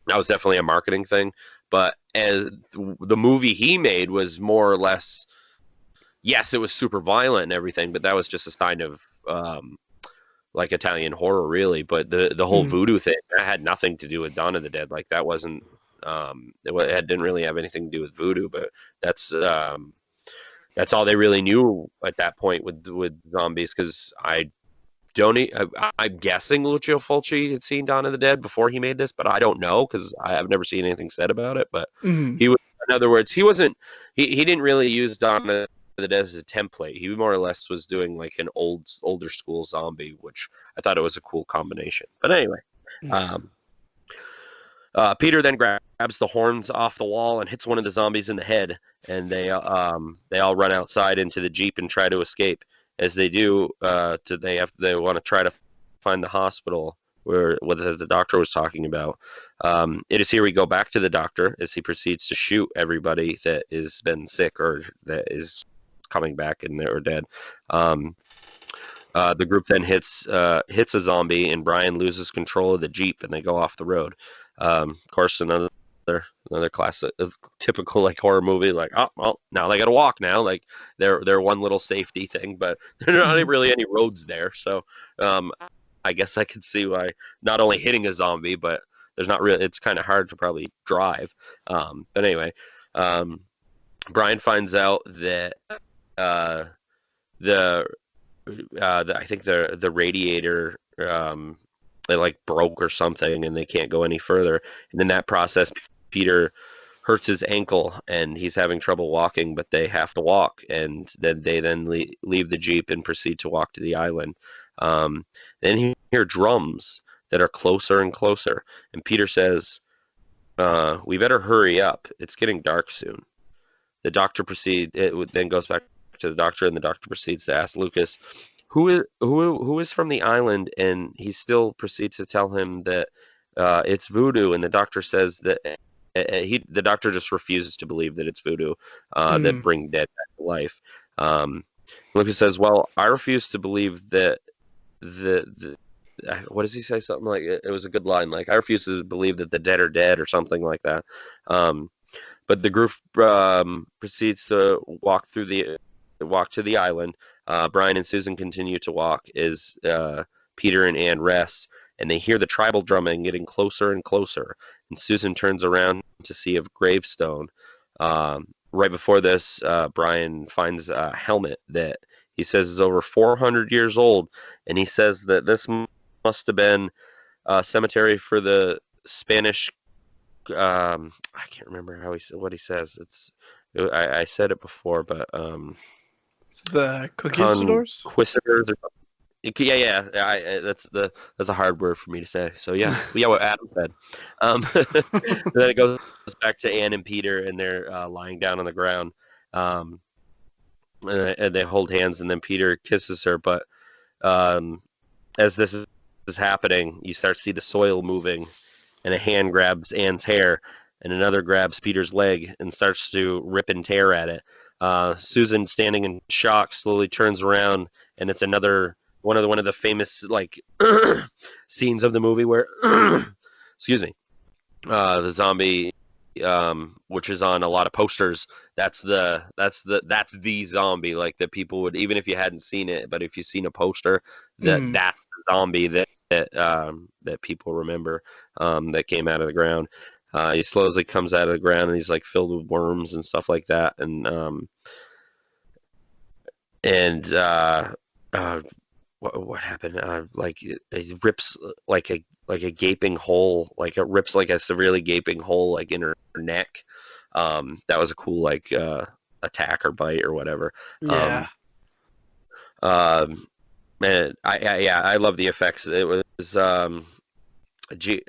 That was definitely a marketing thing. But as the movie he made was more or less, yes, it was super violent and everything, but that was just a sign of like Italian horror, really. But the whole Mm. voodoo thing, that had nothing to do with Dawn of the Dead. Like, that wasn't it didn't really have anything to do with voodoo. But that's that's all they really knew at that point with zombies, because I'm guessing Lucio Fulci had seen Dawn of the Dead before he made this, but I don't know, because I've never seen anything said about it. But Mm. he was, in other words, he wasn't he didn't really use Dawn of the Dead as a template. He more or less was doing like an older school zombie, which I thought it was a cool combination. But anyway, um, Peter then grabs the horns off the wall and hits one of the zombies in the head, and they all run outside into the jeep and try to escape. As they do, they want to try to find the hospital where what the doctor was talking about. It is here we go back to the doctor as he proceeds to shoot everybody that has been sick or that is coming back and they're dead. Um, the group then hits a zombie, and Brian loses control of the jeep, and they go off the road. Of course, another classic, typical like horror movie. Like, oh well, now they got to walk now. Like they're one little safety thing, but there are not Mhm. really any roads there. So um, I guess I could see why not only hitting a zombie, but there's not really. It's kind of hard to probably drive. But anyway, um, Brian finds out that uh, the I think the radiator it like broke or something, and they can't go any further. And in that process, Peter hurts his ankle, and he's having trouble walking, but they have to walk, and then leave the jeep and proceed to walk to the island. Then you hear drums that are closer and closer, and Peter says, "We better hurry up. It's getting dark soon." The doctor proceeds. Then goes back to the doctor, and the doctor proceeds to ask Lucas, who is from the island, and he still proceeds to tell him that it's voodoo, and the doctor says that the doctor just refuses to believe that it's voodoo that Mm. bring dead back to life. Um, Lucas says, "Well, I refuse to believe that the what does he say? Something like it was a good line, like I refuse to believe that the dead are dead or something like that." Um, but the group proceeds to walk to the island. Brian and Susan continue to walk as Peter and Anne rest, and they hear the tribal drumming getting closer and closer. And Susan turns around to see a gravestone. Right before this, Brian finds a helmet that he says is over 400 years old, and he says that this must have been a cemetery for the Spanish. I can't remember what he says. I said it before, but The conquistadors? conquistadors. Yeah, yeah. That's a hard word for me to say. So yeah, yeah. What Adam said. Then it goes back to Anne and Peter, and they're lying down on the ground. Um, and they hold hands, and then Peter kisses her. But um, as is happening, you start to see the soil moving, and a hand grabs Anne's hair, and another grabs Peter's leg and starts to rip and tear at it. Susan, standing in shock, slowly turns around, and it's another one of the famous like scenes of the movie where, excuse me, the zombie, which is on a lot of posters. That's the zombie, like that people would, even if you hadn't seen it, but if you've seen a poster, Mm. that's the zombie that people remember, that came out of the ground. He slowly comes out of the ground, and he's like filled with worms and stuff like that, and uh, what happened? Like it rips like a gaping hole, like it rips like a severely gaping hole like in her neck. That was a cool like attack or bite or whatever. Yeah. Um, um, and yeah, I love the effects. It was G,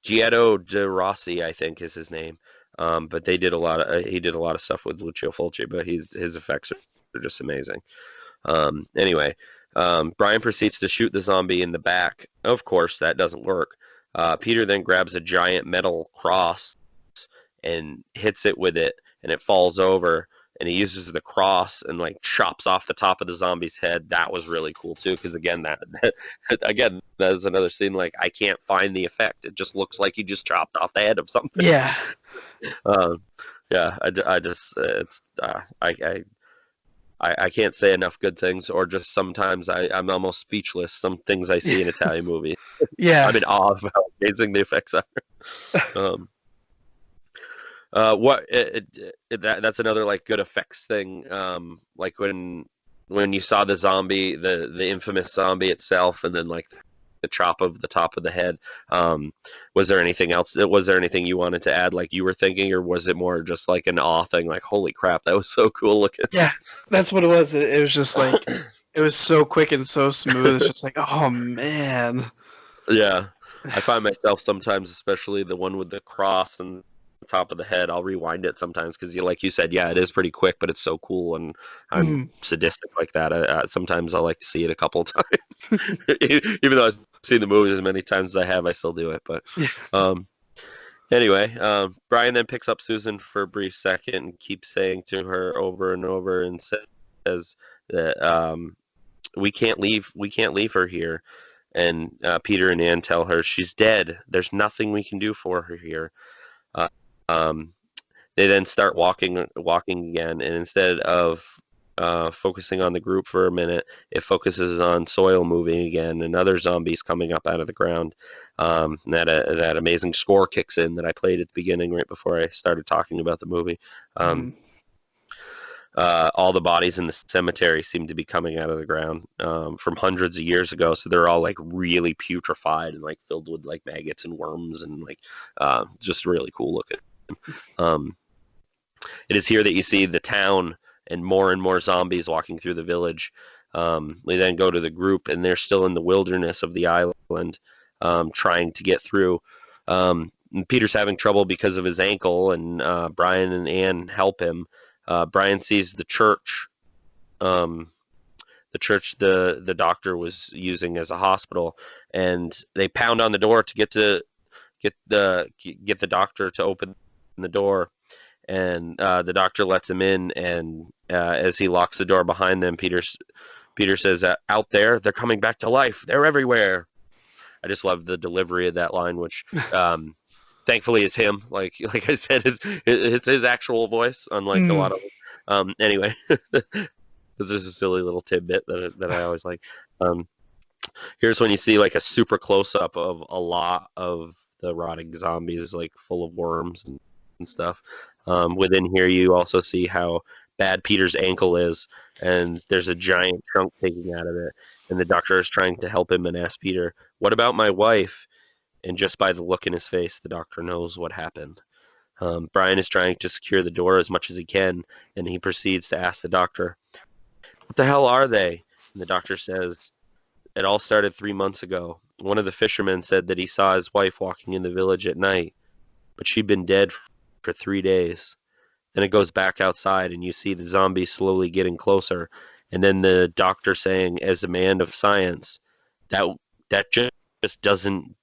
Giotto de Rossi, I think is his name. But they did a lot of he did a lot of stuff with Lucio Fulci, but his effects are just amazing. Anyway, Brian proceeds to shoot the zombie in the back. Of course, that doesn't work. Peter then grabs a giant metal cross and hits it with it, and it falls over. And he uses the cross and like chops off the top of the zombie's head. That was really cool too, because again, again that is another scene. Like I can't find the effect. It just looks like he just chopped off the head of something. Yeah. Um, yeah, I just it's I can't say enough good things, or just sometimes I'm almost speechless. Some things I see in Italian movies, Yeah. I'm in awe of how amazing the effects are. Um, what that's another like good effects thing. Like when you saw the zombie, the infamous zombie itself, and then like the chop of the top of the head. Um, was there anything else? Was there anything you wanted to add, like you were thinking, or was it more just like an awe thing? Like, holy crap, that was so cool looking. Yeah. That's what it was. It was just like it was so quick and so smooth. It's just like, oh man. Yeah, I find myself sometimes, especially the one with the cross and the top of the head, I'll rewind it sometimes because like you said, yeah, it is pretty quick, but it's so cool, and I'm Mm. sadistic like that. Sometimes I like to see it a couple times, even though I've seen the movie as many times as I have, I still do it. But Yeah. um, anyway, Brian then picks up Susan for a brief second and keeps saying to her over and over and says that we can't leave her here. and Peter and Ann tell her she's dead. There's nothing we can do for her here. Uh, um, they then start walking again, and instead of focusing on the group for a minute, it focuses on soil moving again and other zombies coming up out of the ground. That amazing score kicks in that I played at the beginning right before I started talking about the movie. Um, Mm. all the bodies in the cemetery seem to be coming out of the ground from hundreds of years ago. So they're all like really putrefied and like filled with like maggots and worms and like just really cool looking. Um, it is here that you see the town and more zombies walking through the village. We then go to the group, and they're still in the wilderness of the island, trying to get through. Peter's having trouble because of his ankle, and Brian and Anne help him. Brian sees um, the church the doctor was using as a hospital, and they pound on the door to get the doctor to open the door, and the doctor lets him in, and as he locks the door behind them, Peter says, "Out there, they're coming back to life. They're everywhere." I just love the delivery of that line, which thankfully is him. Like I said, it's his actual voice, unlike a Mm. lot of. Anyway, this is a silly little tidbit that I always like. Um, Here's when you see like a super close up of a lot of the rotting zombies, like full of worms and stuff. Within here, you also see how bad Peter's ankle is, and there's a giant chunk taking out of it. And the doctor is trying to help him and asks Peter, "What about my wife?" And just by the look in his face, the doctor knows what happened. Brian is trying to secure the door as much as he can, and he proceeds to ask the doctor, "What the hell are they?" And the doctor says, "It all started 3 months ago. One of the fishermen said that he saw his wife walking in the village at night, but she'd been dead for 3 days." Then it goes back outside, and you see the zombies slowly getting closer. And then the doctor saying, as a man of science, that that just doesn't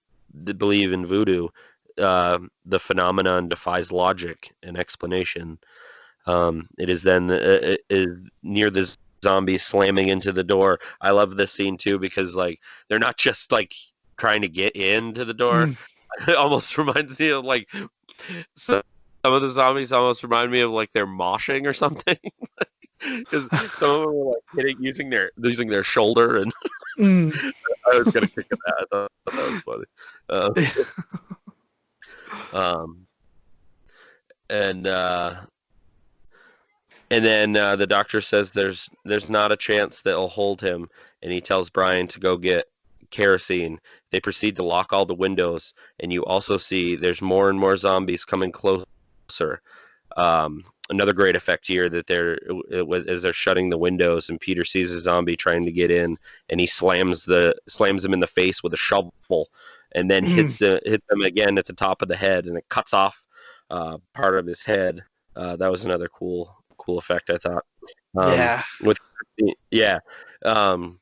believe in voodoo. The phenomenon defies logic and explanation. It is then it is near the zombie slamming into the door. I love this scene too because like they're not just like trying to get into the door. Mm. It almost reminds me of like some of the zombies almost remind me of like they're moshing or something because some of them are like hitting using their shoulder, and Mm. I was gonna kick at that. I thought that was funny. Uh, um, and then the doctor says there's not a chance that he'll hold him, and he tells Brian to go get kerosene. They proceed to lock all the windows, and you also see there's more and more zombies coming closer. Another great effect here that as they're shutting the windows, and Peter sees a zombie trying to get in, and he slams him in the face with a shovel, and then Mm. hits him again at the top of the head, and it cuts off part of his head. That was another cool effect I thought. Yeah. With yeah, um,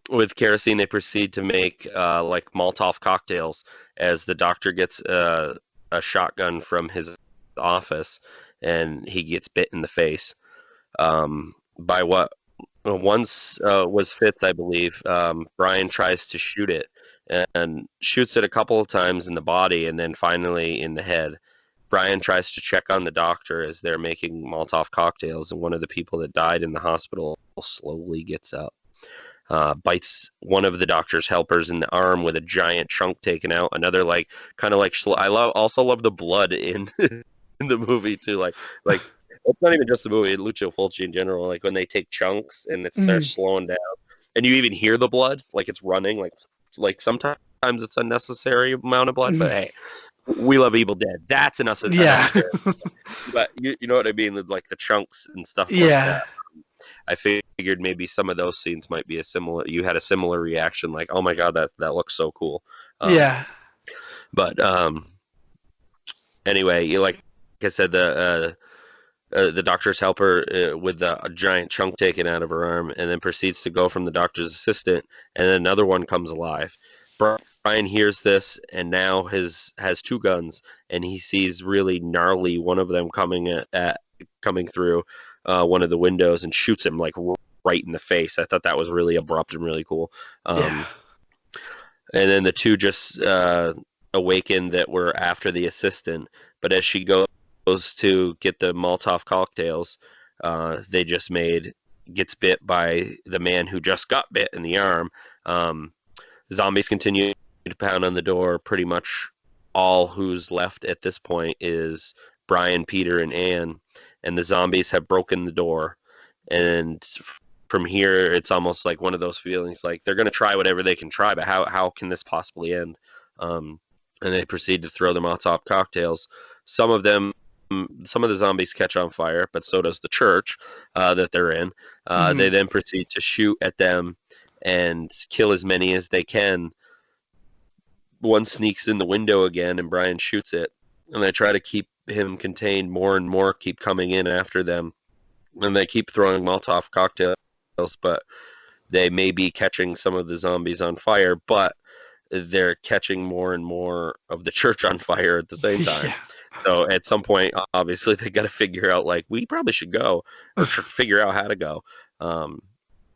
with kerosene they proceed to make like Molotov cocktails as the doctor gets a shotgun from his office, and he gets bit in the face by what once was Fitz, I believe. Brian tries to shoot it and shoots it a couple of times in the body and then finally in the head. Brian tries to check on the doctor as they're making Molotov cocktails, and one of the people that died in the hospital slowly gets up, bites one of the doctor's helpers in the arm with a giant chunk taken out. Another like kind of like I love the blood in in the movie too. Like it's not even just the movie. Lucio Fulci in general. Like when they take chunks and it starts Mm. slowing down, and you even hear the blood, like it's running. Like sometimes it's unnecessary amount of blood, Mm. but hey, we love Evil Dead. That's Yeah. unnecessary. But you know what I mean? Like the chunks and stuff like that. Yeah. I figured maybe some of those scenes might be a similar. You had a similar reaction, like, "Oh my god, that looks so cool." Um, Yeah. but anyway, like I said, the doctor's helper with a giant chunk taken out of her arm, and then proceeds to go from the doctor's assistant, and then another one comes alive. Brian hears this, and now has two guns, and he sees really gnarly one of them coming through one of the windows and shoots him like right in the face. I thought that was really abrupt and really cool. Yeah. Um, and then the two just awaken that were after the assistant. But as she goes to get the Molotov cocktails, they just made gets bit by the man who just got bit in the arm. Um, Zombies continue to pound on the door. Pretty much all who's left at this point is Brian, Peter, and Anne, and the zombies have broken the door. And from here, it's almost like one of those feelings like they're going to try whatever they can try, but how can this possibly end? Um, and they proceed to throw them on top cocktails. Some of them, some of the zombies catch on fire, but so does the church that they're in. They Mm. then proceed to shoot at them and kill as many as they can. One sneaks in the window again, and Brian shoots it. And they try to keep him contained. More and more keep coming in after them, and they keep throwing Molotov cocktails, but they may be catching some of the zombies on fire, but they're catching more and more of the church on fire at the same time. Yeah. So at some point, obviously, they got to figure out like we probably should go or figure out how to go. Um,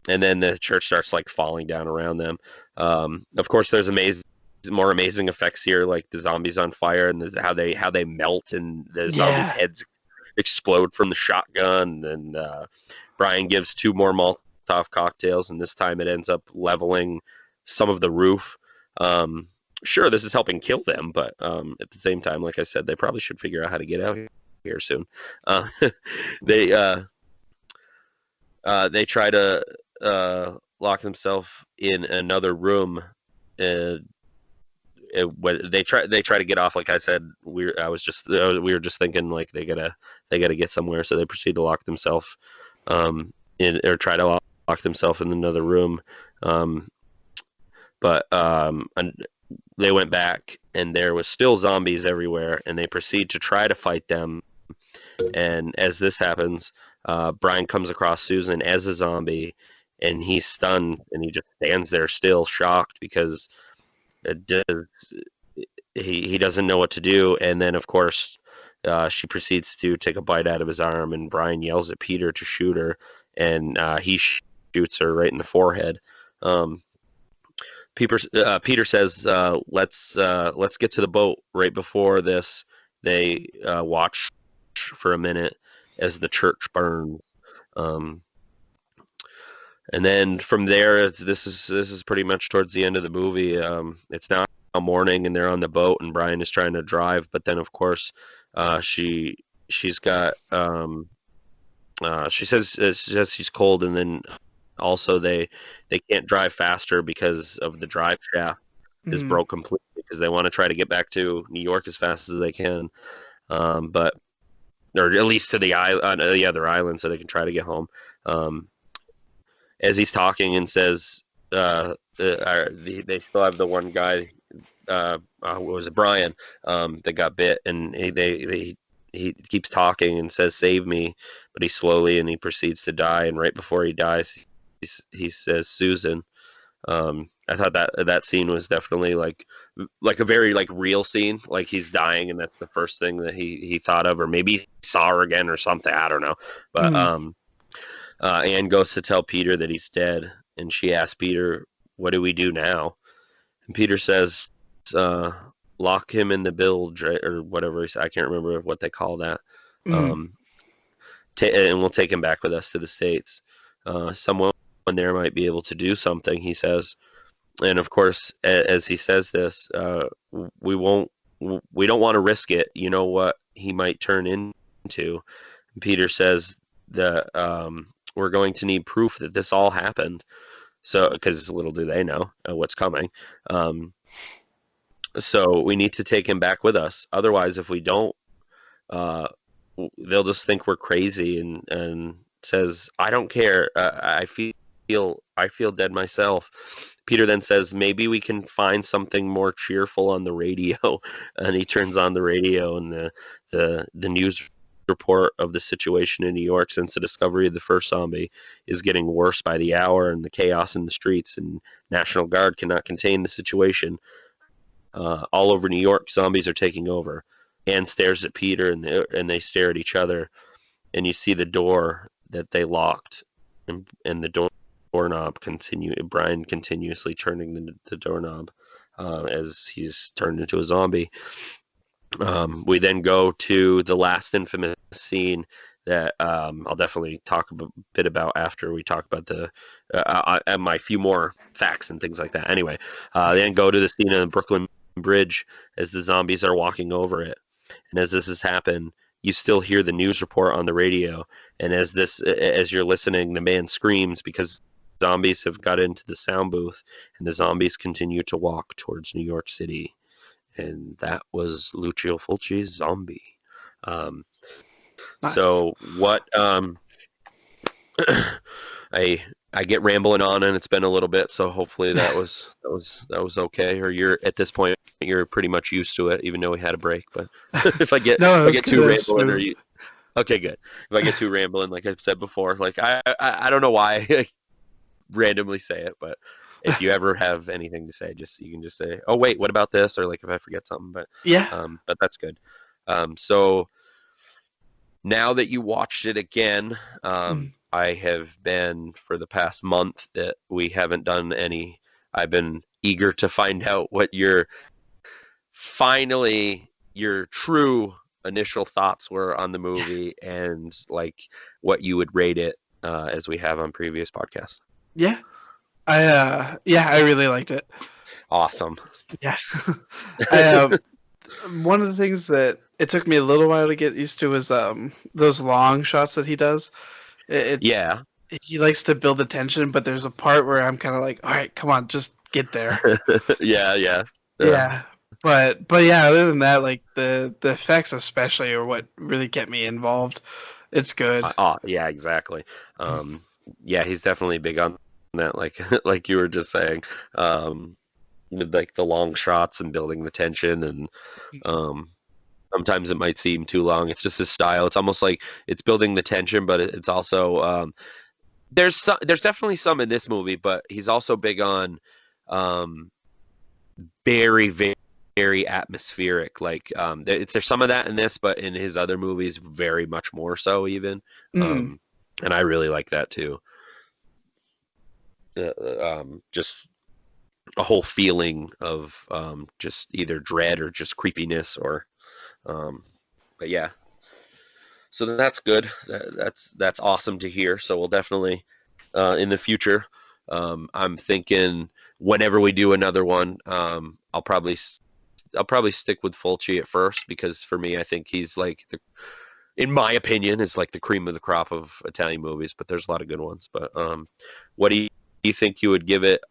and then the church starts like falling down around them. Of course, there's more amazing effects here, like the zombies on fire and how they melt and the zombies' Yeah. heads explode from the shotgun. And Brian gives two more Molotov cocktails, and this time it ends up leveling some of the roof. Sure, this is helping kill them, but at the same time, like I said, they probably should figure out how to get out here soon. Uh, they they try to lock themselves in another room. Uh, when they try to get off, like I said, we were just thinking like they gotta get somewhere, so they proceed to lock themselves in or try to lock themselves in another room. Um, but they went back and there was still zombies everywhere, and they proceed to try to fight them. And as this happens, Brian comes across Susan as a zombie, and he's stunned, and he just stands there still, shocked because it does, he doesn't know what to do. And then, of course, she proceeds to take a bite out of his arm, and Brian yells at Peter to shoot her, and he shoots her right in the forehead. Um, Peter says, let's get to the boat." Right before this, they watch for a minute as the church burns. Um, and then from there, this is pretty much towards the end of the movie. It's now morning, and they're on the boat, and Brian is trying to drive, but then of course, she's got she says she's cold, and then also they can't drive faster because of the drive shaft is Mm. broke completely because they want to try to get back to New York as fast as they can, but or at least to the other island so they can try to get home. Um, as he's talking and says, they still have the one guy, what was it, Brian, that got bit, and he keeps talking and says, "Save me," but he proceeds to die, and right before he dies, he says, "Susan." I thought that scene was definitely like a very like real scene, like he's dying, and that's the first thing that he thought of, or maybe he saw her again or something. I don't know, but Mm. Anne goes to tell Peter that he's dead, and she asks Peter, "What do we do now?" And Peter says, uh, "Lock him in the bilge," right, or whatever. I can't remember what they call that. Mm. Um, and we'll take him back with us to the States. Someone there might be able to do something, he says. And of course, as he says this, we won't, we don't want to risk it. You know what he might turn into. And Peter says that we're going to need proof that this all happened. So, because little do they know what's coming. Um, so we need to take him back with us. Otherwise, if we don't, uh, they'll just think we're crazy. And says, "I don't care. I feel dead myself." Peter then says, "Maybe we can find something more cheerful on the radio." And he turns on the radio, and the news report of the situation in New York since the discovery of the first zombie is getting worse by the hour, and the chaos in the streets and National Guard cannot contain the situation. All over New York, zombies are taking over. Anne stares at Peter, and they stare at each other, and you see the door that they locked, and the doorknob continue. Brian continuously turning the doorknob. as he's turned into a zombie. We then go to the last infamous scene that I'll definitely talk a bit about after we talk about and my few more facts and things like that. Anyway, then go to the scene on the Brooklyn Bridge as the zombies are walking over it, and as this has happened, you still hear the news report on the radio, and as you're listening, the man screams because zombies have got into the sound booth, and the zombies continue to walk towards New York City. And that was Lucio Fulci's Zombie. Um, Nice. so what I get rambling on, and it's been a little bit, so hopefully that was okay. Or you're at this point you're pretty much used to it, even though we had a break. But if I get No, if it I was get good. too It was rambling, or smooth. you okay, good. If I get too rambling, like I've said before, like I don't know why I randomly say it, but if you ever have anything to say, you can just say, "Oh wait, what about this?" Or like if I forget something, Yeah. but that's good. So now that you watched it again, Mm. I have been for the past month that we haven't done any. I've been eager to find out what your true initial thoughts were on the movie and like what you would rate it as we have on previous podcasts. Yeah. I really liked it. Awesome. Yeah. I One of the things that it took me a little while to get used to was those long shots that he does. Yeah. He likes to build the tension, but there's a part where I'm kind of like, all right, come on, just get there. Yeah, yeah. Yeah. But yeah, other than that, like the effects especially are what really kept me involved. It's good. Oh, yeah, exactly. Um, yeah, he's definitely big on that, like like you were just saying, with like the long shots and building the tension, and um, sometimes it might seem too long. It's just his style. It's almost like it's building the tension, but it's also there's definitely some in this movie, but he's also big on um, very, very, very atmospheric. Like there's some of that in this, but in his other movies, very much more so even. Mm, Um, and I really like that too. Just a whole feeling of just either dread or just creepiness, or um, but yeah. So that's good. That's awesome to hear. So we'll definitely in the future. I'm thinking whenever we do another one, I'll probably stick with Fulci at first because for me, I think he's like in my opinion, is like the cream of the crop of Italian movies. But there's a lot of good ones. But what do you think you would give it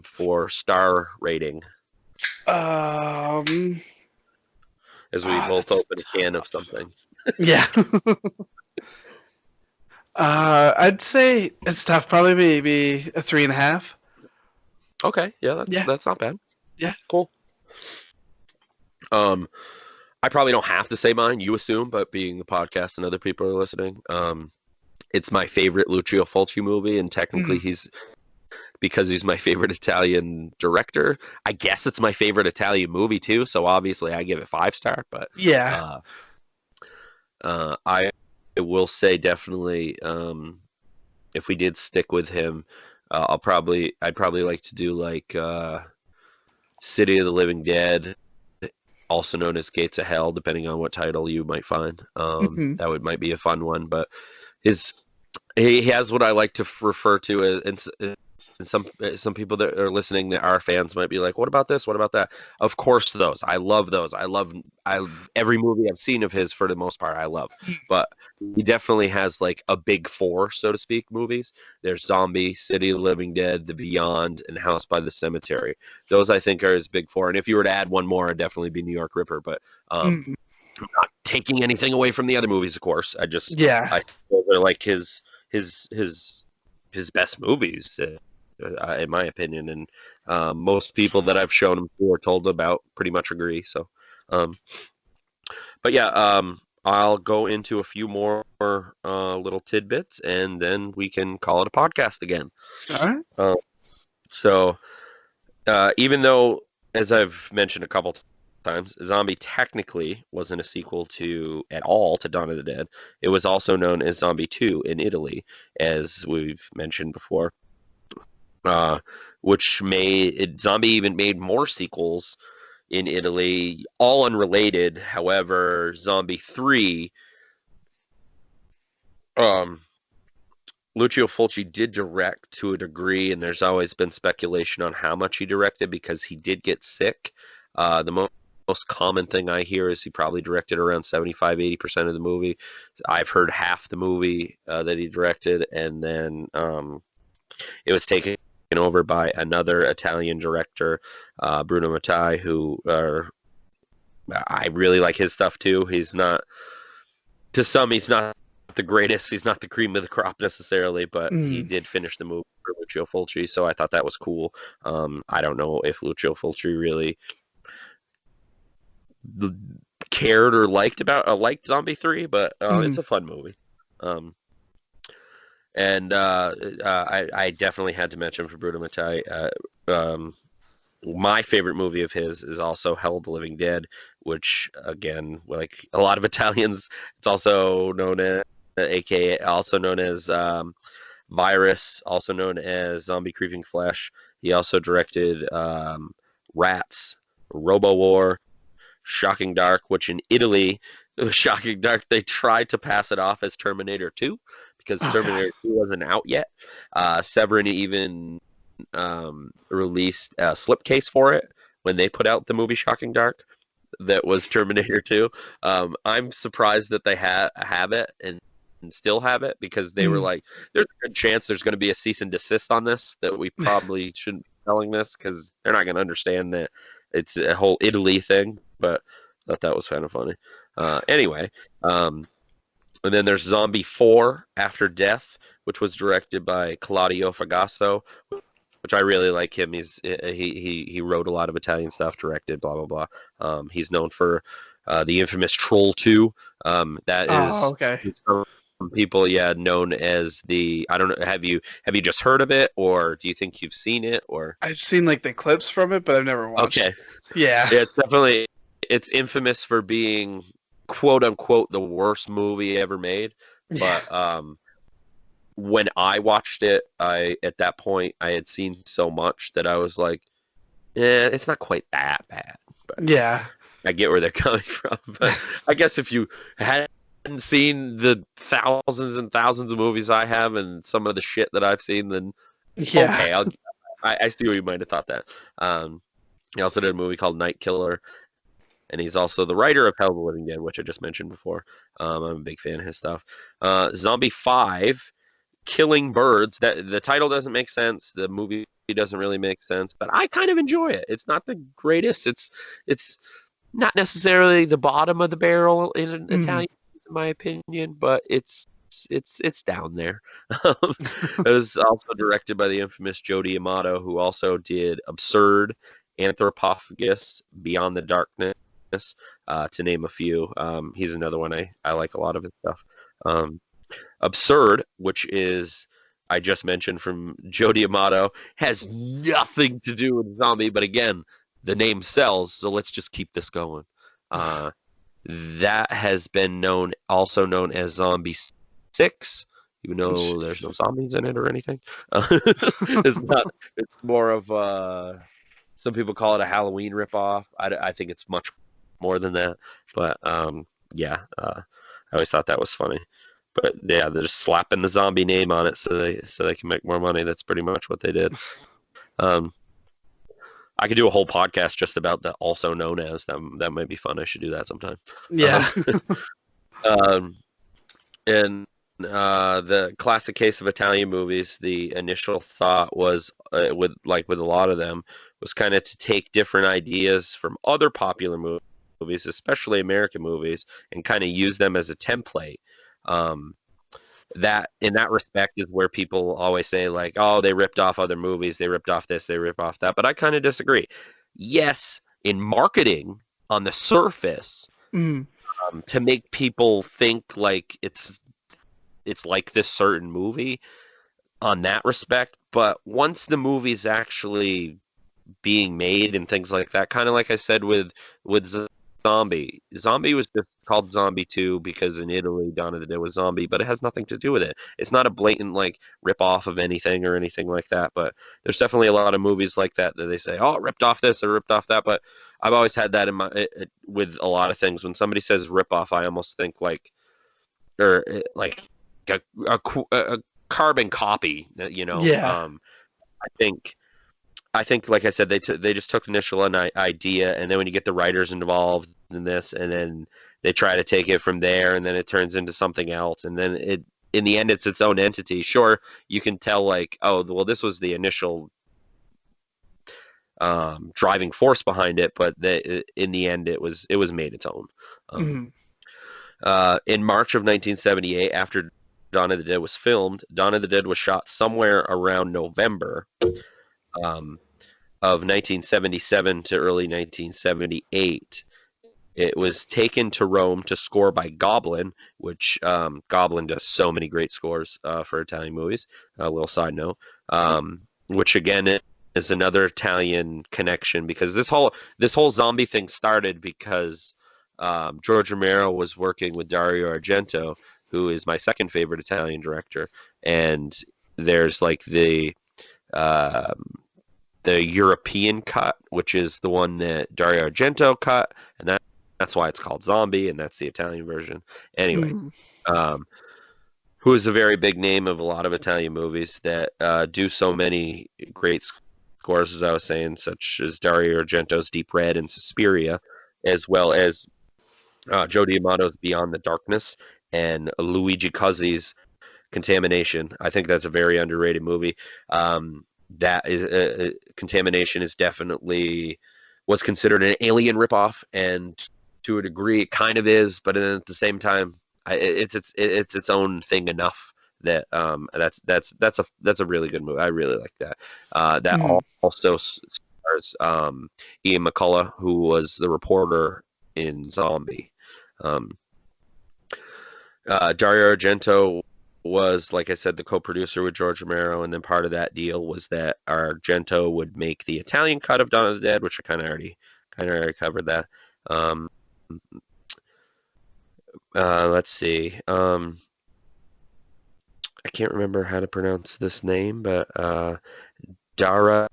for star rating? um, As we both that's open a can of something. yeah. I'd say it's tough. Probably maybe a 3.5. Okay, yeah, that's Yeah, that's not bad. yeah. Cool. Um, I probably don't have to say mine. You assume, but being the podcast and other people are listening, it's my favorite Lucio Fulci movie, and technically Mm, because he's my favorite Italian director. I guess it's my favorite Italian movie too. So obviously I give it 5 star. But yeah. uh, I will say definitely if we did stick with him, I'd probably like to do like City of the Living Dead, also known as Gates of Hell, depending on what title you might find. Hmm. Might be a fun one, but his he has what I like to refer to as, and some people that are listening that are fans might be like, "What about this? What about that?" Of course, those I love those. I every movie I've seen of his for the most part I love, but he definitely has like a big four, so to speak, movies. There's Zombie, City of the Living Dead, The Beyond, and House by the Cemetery. Those I think are his big four. And if you were to add one more, it'd definitely be New York Ripper. But Mm, not taking anything away from the other movies, of course. yeah. I those are like his his his best movies, in my opinion, and most people that I've shown him to or told about pretty much agree. So, um, but yeah, I'll go into a few more little tidbits, and then we can call it a podcast again. All right. Uh, so even though, as I've mentioned a couple times, Zombie technically wasn't a sequel to at all to Dawn of the Dead. It was also known as Zombie 2 in Italy, as we've mentioned before. uh, which Zombie even made more sequels in Italy, all unrelated. However, Zombie 3, um, Lucio Fulci did direct to a degree, and there's always been speculation on how much he directed because he did get sick. The most common thing I hear is he probably directed around 75-80% of the movie. I've heard half the movie that he directed, and then it was taken over by another Italian director, Bruno Mattei, who I really like his stuff too. He's not, to some, he's not the greatest. He's not the cream of the crop necessarily, but he Mm. did finish the movie for Lucio Fulci, so I thought that was cool. I don't know if Lucio Fulci really cared or liked Zombie 3, but it's Mm. a fun movie. Um, and I definitely had to mention for Bruno Mattei. My favorite movie of his is also Hell of the Living Dead, which again, like a lot of Italians, it's also known as, aka also known as Virus, also known as Zombie Creeping Flesh. He also directed Rats, Robo War, Shocking Dark, which in Italy, Shocking Dark, they tried to pass it off as Terminator 2 because Oh god. Terminator 2 wasn't out yet. Severin even released a slipcase for it when they put out the movie Shocking Dark that was Terminator 2. I'm surprised that they have it and still have it because they were Mm. like, there's a good chance there's going to be a cease and desist on this, that we probably shouldn't be selling this because they're not going to understand that it's a whole Italy thing. But I thought that was kind of funny. Anyway, and then there's Zombie 4 After Death, which was directed by Claudio Fragasso, which I really like him. He wrote a lot of Italian stuff, directed, blah blah blah. He's known for the infamous Troll 2. That Oh, is okay. some people, yeah, known as the. I don't know. Have you just heard of it, or do you think you've seen it, or? I've seen like the clips from it, but I've never watched Okay, it. Yeah. yeah, it's infamous for being quote unquote the worst movie ever made, Yeah. but when I watched it, I at that point I had seen so much that I was like, yeah, it's not quite that bad. But Yeah. I get where they're coming from. But I guess if you hadn't seen the thousands and thousands of movies I have and some of the shit that I've seen, then Yeah. okay, I see what you might have thought that. He also did a movie called Night Killer, and he's also the writer of Hell of the Living Dead, which I just mentioned before. I'm a big fan of his stuff. Zombie 5, Killing Birds. That the title doesn't make sense. The movie doesn't really make sense, but I kind of enjoy it. It's not the greatest. It's not necessarily the bottom of the barrel in an Mm. Italian, in my opinion, but it's down there. It was also directed by the infamous Joe D'Amato, who also did Absurd, Anthropophagus, Beyond the Darkness, to name a few. He's another one I like a lot of his stuff. Um, Absurd, which is I just mentioned from Joe D'Amato, has nothing to do with zombie, but again, the name sells, so let's just keep this going. Uh, that has been also known as Zombie 6, even though there's no zombies in it or anything. It's not. It's more of some people call it a Halloween ripoff. I think it's much more than that, but yeah, I always thought that was funny. But yeah, they're just slapping the zombie name on it so they can make more money. That's pretty much what they did. Um, I could do a whole podcast just about the also known as them. That might be fun. I should do that sometime. Um, Yeah. um, and the classic case of Italian movies, the initial thought was with a lot of them was kind of to take different ideas from other popular movies, especially American movies, and kind of use them as a template. Um, that in that respect is where people always say like, oh, they ripped off other movies, they ripped off this, they ripped off that, but I kind of disagree. Yes, in marketing on the surface, Mm. to make people think like it's like this certain movie on that respect, but once the movie's actually being made and things like that, kind of like I said with Zombie. Zombie was just called Zombie 2 because in Italy, Dawn of the Dead was Zombie, but it has nothing to do with it. It's not a blatant like rip off of anything or anything like that. But there's definitely a lot of movies like that that they say, "Oh, it ripped off this or ripped off that." But I've always had that in my with a lot of things. When somebody says rip off, I almost think like or like a carbon copy. Yeah. I think like I said, they just took initial an idea, and then when you get the writers involved in this, and then they try to take it from there, and then it turns into something else, and then it in the end it's its own entity. Sure, you can tell like, oh, well, this was the initial driving force behind it, but in the end it was made its own. Um, Mm. in March of 1978, after Dawn of the Dead was filmed, Dawn of the Dead was shot somewhere around November. Um, of 1977 to early 1978. It was taken to Rome to score by Goblin, which Goblin does so many great scores for Italian movies. A little side note, which again is another Italian connection because this whole zombie thing started because George Romero was working with Dario Argento, who is my second favorite Italian director, and there's like the European cut, which is the one that Dario Argento cut, and that's why it's called Zombie, and that's the Italian version. Anyway, Mm. um, who is a very big name of a lot of Italian movies that do so many great scores, as I was saying, such as Dario Argento's Deep Red and Suspiria, as well as Joe D'Amato's Beyond the Darkness and Luigi Cozzi's Contamination. I think that's a very underrated movie. That is Contamination is definitely was considered an alien ripoff, and to a degree, it kind of is. But then at the same time, it's its own thing enough that that's a really good movie. I really like that. That Mm. also stars Ian McCullough, who was the reporter in Zombie. Um, Dario Argento was, like I said, the co-producer with George Romero, and then part of that deal was that Argento would make the Italian cut of Dawn of the Dead, which I kind of already covered that. Um, let's see. I can't remember how to pronounce this name, but Dara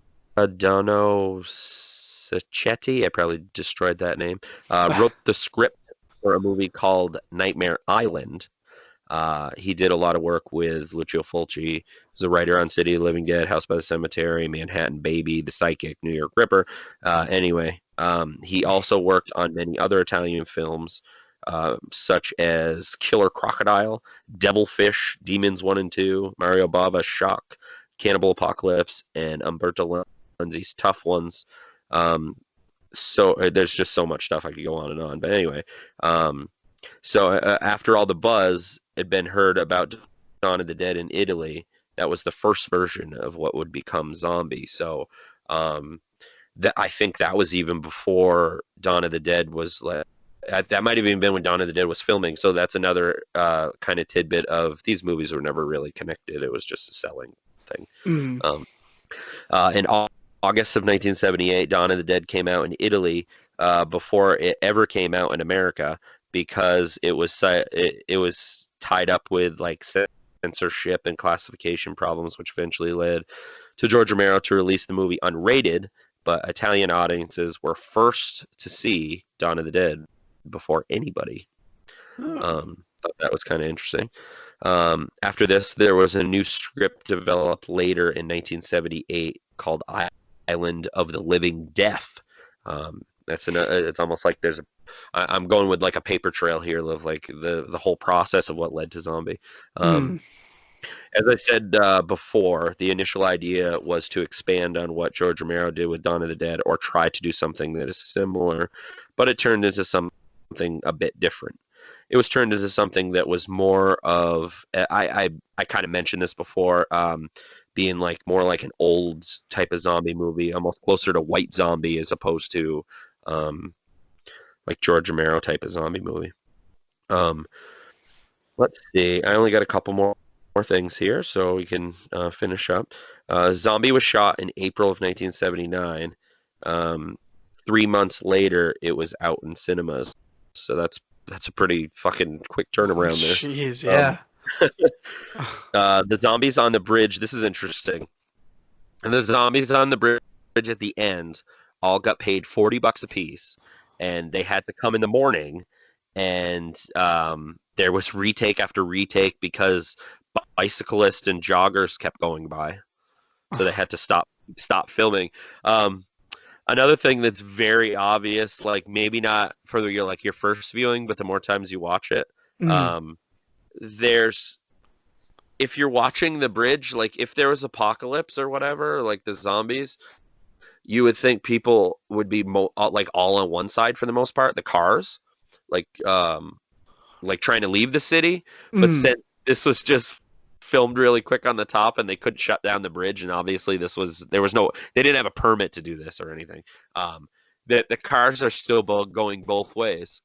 Dono Sacchetti, I probably destroyed that name, wrote the script for a movie called Nightmare Island. He did a lot of work with Lucio Fulci. He was a writer on City of the Living Dead, House by the Cemetery, Manhattan Baby, The Psychic, New York Ripper. Anyway, he also worked on many other Italian films, such as Killer Crocodile, Devilfish, Demons 1 and 2, Mario Bava, Shock, Cannibal Apocalypse, and Umberto Lenzi's Tough Ones. There's just so much stuff I could go on and on. But anyway, um, after all the buzz had been heard about Dawn of the Dead in Italy, that was the first version of what would become Zombie. So um, I think that was even before Dawn of the Dead was like. That might have even been when Dawn of the Dead was filming. So that's another kind of tidbit of these movies were never really connected. It was just a selling thing. Mm. Um, in August of 1978, Dawn of the Dead came out in Italy before it ever came out in America because it was tied up with like censorship and classification problems, which eventually led to George Romero to release the movie unrated. But Italian audiences were first to see Dawn of the Dead before anybody. Oh. Thought that was kind of interesting. After this, there was a new script developed later in 1978 called Island of the Living Death. It's almost like I'm going with like a paper trail here of like the whole process of what led to Zombie. Mm. Um, as I said before, the initial idea was to expand on what George Romero did with Dawn of the Dead, or try to do something that is similar, but it turned into something a bit different. It was turned into something that was more of I kind of mentioned this before, being like more like an old type of zombie movie, almost closer to White Zombie as opposed to um, like George Romero type of zombie movie. Um, let's see. I only got a couple more things here, so we can finish up. Zombie was shot in April of 1979. Um, 3 months later, it was out in cinemas. So that's a pretty fucking quick turnaround there. Jeez, Um, yeah. the zombies on the bridge. This is interesting. And the zombies on the bridge at the end all got paid $40 a piece, and they had to come in the morning, and there was retake after retake because bicyclists and joggers kept going by, so they had to stop filming. Um, Another thing that's very obvious, like maybe not for your first viewing, but the more times you watch it, Mm, um, there's if you're watching the bridge, like if there was apocalypse or whatever, like the zombies, you would think people would be like all on one side for the most part, the cars, like like trying to leave the city. But mm, since this was just filmed really quick on the top and they couldn't shut down the bridge, and obviously there was no they didn't have a permit to do this or anything. The cars are still going both ways.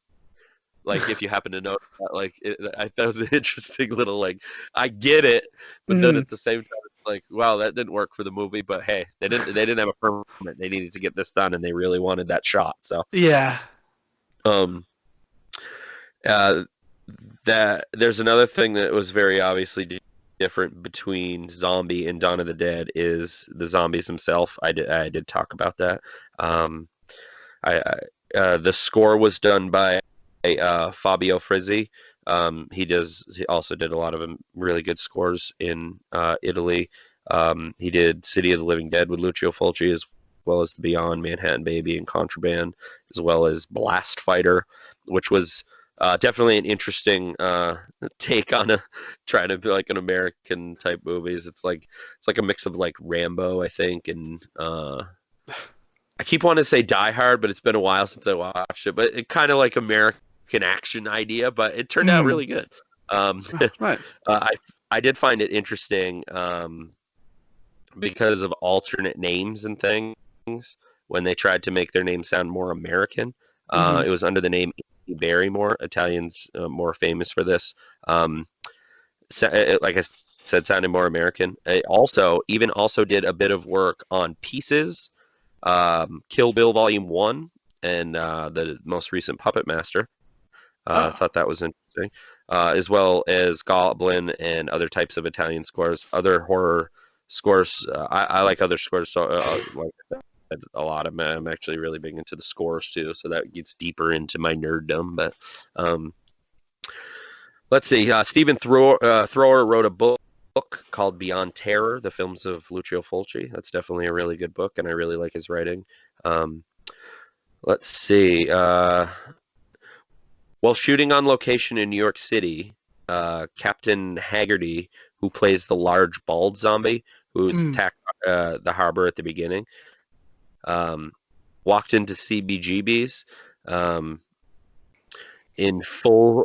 Like if you happen to notice that, like I thought it was an interesting little like I get it, but then mm. at the same time it's like wow that didn't work for the movie. But hey, they didn't have a permit. They needed to get this done, and they really wanted that shot. So Yeah. um uh that there's another thing that was very obviously different between Zombie and Dawn of the Dead is the zombies themselves. I did talk about that. Um, the score was done by Fabio Frizzi. He also did a lot of really good scores in Italy. He did City of the Living Dead with Lucio Fulci, as well as The Beyond, Manhattan Baby, and Contraband, as well as Blast Fighter, which was definitely an interesting take on a trying to be like an American type movies. It's like a mix of like Rambo, I think, and I keep wanting to say Die Hard, but it's been a while since I watched it. But it kind of like American action idea, but it turned out Mm. really good. Um, Oh, nice. I did find it interesting because of alternate names and things when they tried to make their name sound more American. Hmm. It was under the name Barrymore. Italians more famous for this. Um, like I said, sounded more American. It also did a bit of work on Pieces, Kill Bill Volume One, and the most recent Puppet Master. I Oh. thought that was interesting, as well as Goblin and other types of Italian scores, other horror scores. I like other scores, so like I said, a lot of them. I'm actually really big into the scores too, so that gets deeper into my nerddom. But um, let's see. Stephen Thrower wrote a book called Beyond Terror: The Films of Lucio Fulci. That's definitely a really good book, and I really like his writing. Um, let's see. While shooting on location in New York City, Captain Haggerty, who plays the large bald zombie who's Mm. attacked the harbor at the beginning, um, walked into CBGB's um, in full.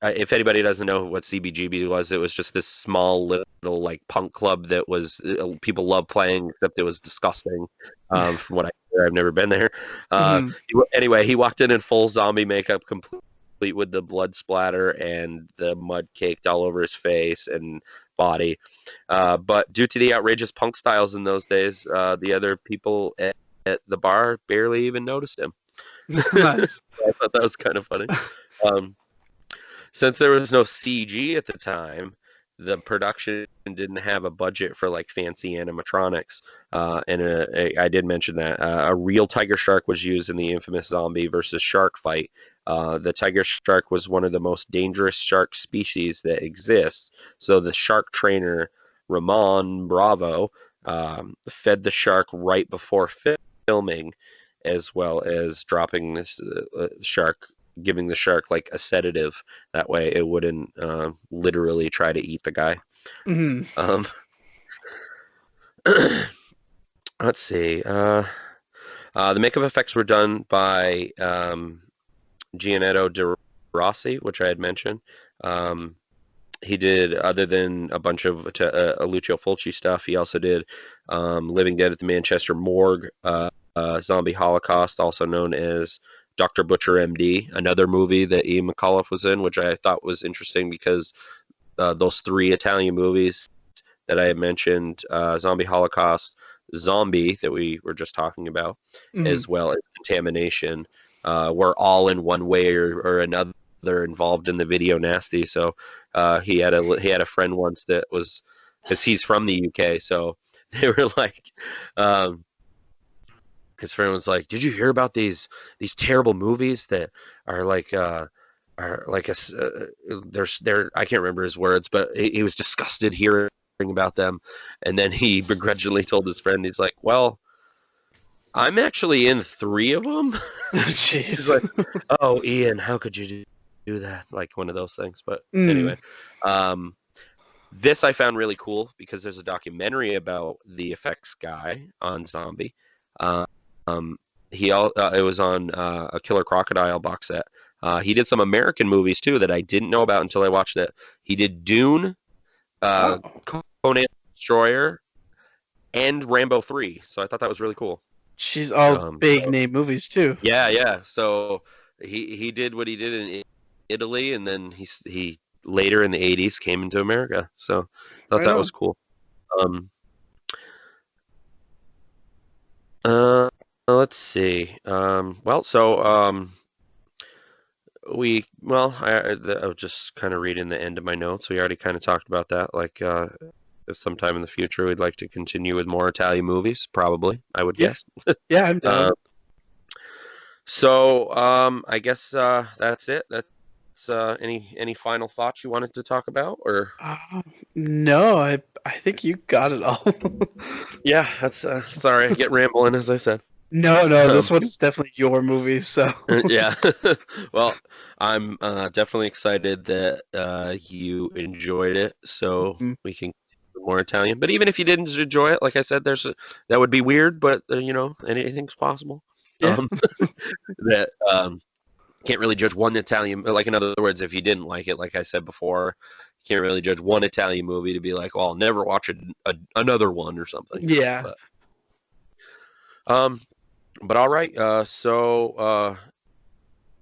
If anybody doesn't know what CBGB was, it was just this small little like punk club that was people love playing, except it was disgusting. From what I hear, I've never been there. Hmm. Anyway, he walked in full zombie makeup, complete with the blood splatter and the mud caked all over his face and body. But due to the outrageous punk styles in those days, the other people at the bar barely even noticed him. Nice. I thought that was kind of funny. Um, since there was no CG at the time, the production didn't have a budget for like fancy animatronics. I did mention that a real tiger shark was used in the infamous zombie versus shark fight. The tiger shark was one of the most dangerous shark species that exists. So the shark trainer Ramon Bravo fed the shark right before filming, as well as dropping this shark, giving the shark like a sedative. That way, it wouldn't literally try to eat the guy. Hmm. Um, let's see. The makeup effects were done by Gianetto De Rossi, which I had mentioned. Um, he did, other than a bunch of Lucio Fulci stuff, he also did Living Dead at the Manchester Morgue, Zombie Holocaust, also known as Dr. Butcher MD, another movie that Ian McAuliffe was in, which I thought was interesting because those three Italian movies that I had mentioned, Zombie Holocaust, zombie that we were just talking about, Mhm. as well as contamination, were all in one way or another involved in the video nasty. So he had a friend once that was, because he's from the UK, so they were like, um, his friend was like, "Did you hear about these terrible movies that are like are like they're I can't remember his words, but he was disgusted hearing about them." And then he begrudgingly told his friend, he's like, "Well, I'm actually in three of them." He's Jeez. like, "Oh, Ian, how could you do that?" Like one of those things. But Mm. anyway, um, this I found really cool because there's a documentary about the effects guy on Zombie. Um, it was on a Killer Crocodile box set. He did some American movies too that I didn't know about until I watched it. He did Dune, uh, Oh. Conan the Destroyer, and Rambo 3. So I thought that was really cool. She's all big So name movies too. yeah, yeah. So he did what he did in Italy, and then he later in the '80s came into America. So I thought Right that was on. cool. Um, uh, let's see. I was just kind of reading the end of my notes. We already kind of talked about that. Like, if sometime in the future we'd like to continue with more Italian movies, probably, I would Yeah. guess. Yeah, I'm Uh, down. I guess that's it. That's any final thoughts you wanted to talk about, or Uh, no, I think you got it all. yeah, that's sorry, I get rambling as I said. No, no, Um, this one is definitely your movie, so yeah. Well, I'm definitely excited that you enjoyed it, so Mhm. we can do more Italian. But even if you didn't enjoy it, like I said, that would be weird, but anything's possible. Yeah. Um, that can't really judge one Italian. Like in other words, if you didn't like it, like I said before, you can't really judge one Italian movie to be like, "Well, I'll never watch another one" or something. Yeah. But um, but all right.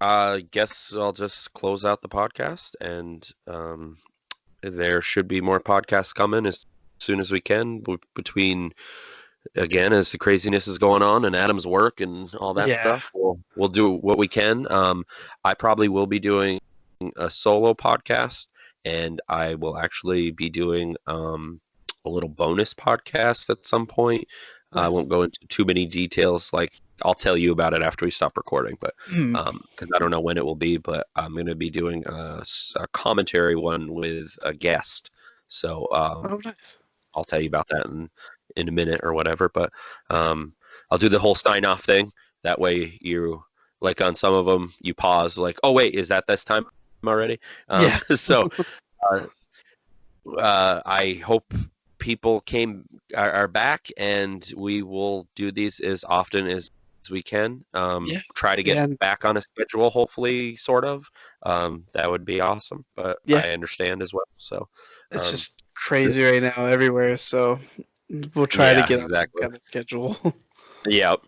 I guess I'll just close out the podcast, and there should be more podcasts coming as soon as we can between, again, as the craziness is going on and Adam's work and all that Yeah. stuff. We'll do what we can. I probably will be doing a solo podcast, and I will actually be doing a little bonus podcast at some point. I Nice. won't go into too many details. Like, I'll tell you about it after we stop recording, but Mm. because I don't know when it will be, but I'm going to be doing a commentary one with a guest. So Oh, nice. I'll tell you about that in a minute or whatever. But I'll do the whole sign off thing. That way, you, like on some of them, you pause, like, oh wait, is that this time already? Yeah. So uh, I hope people are back, and we will do these as often as we can. Yeah. Try to get Yeah. back on a schedule, hopefully, sort of. That would be awesome, but Yeah. I understand as well. So, It's um, just crazy right now everywhere, so we'll try to yeah, get on some exactly. kind of schedule. Yep.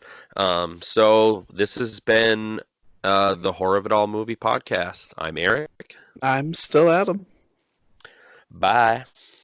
So this has been the Horror of It All movie podcast. I'm Eric. I'm still Adam. Bye.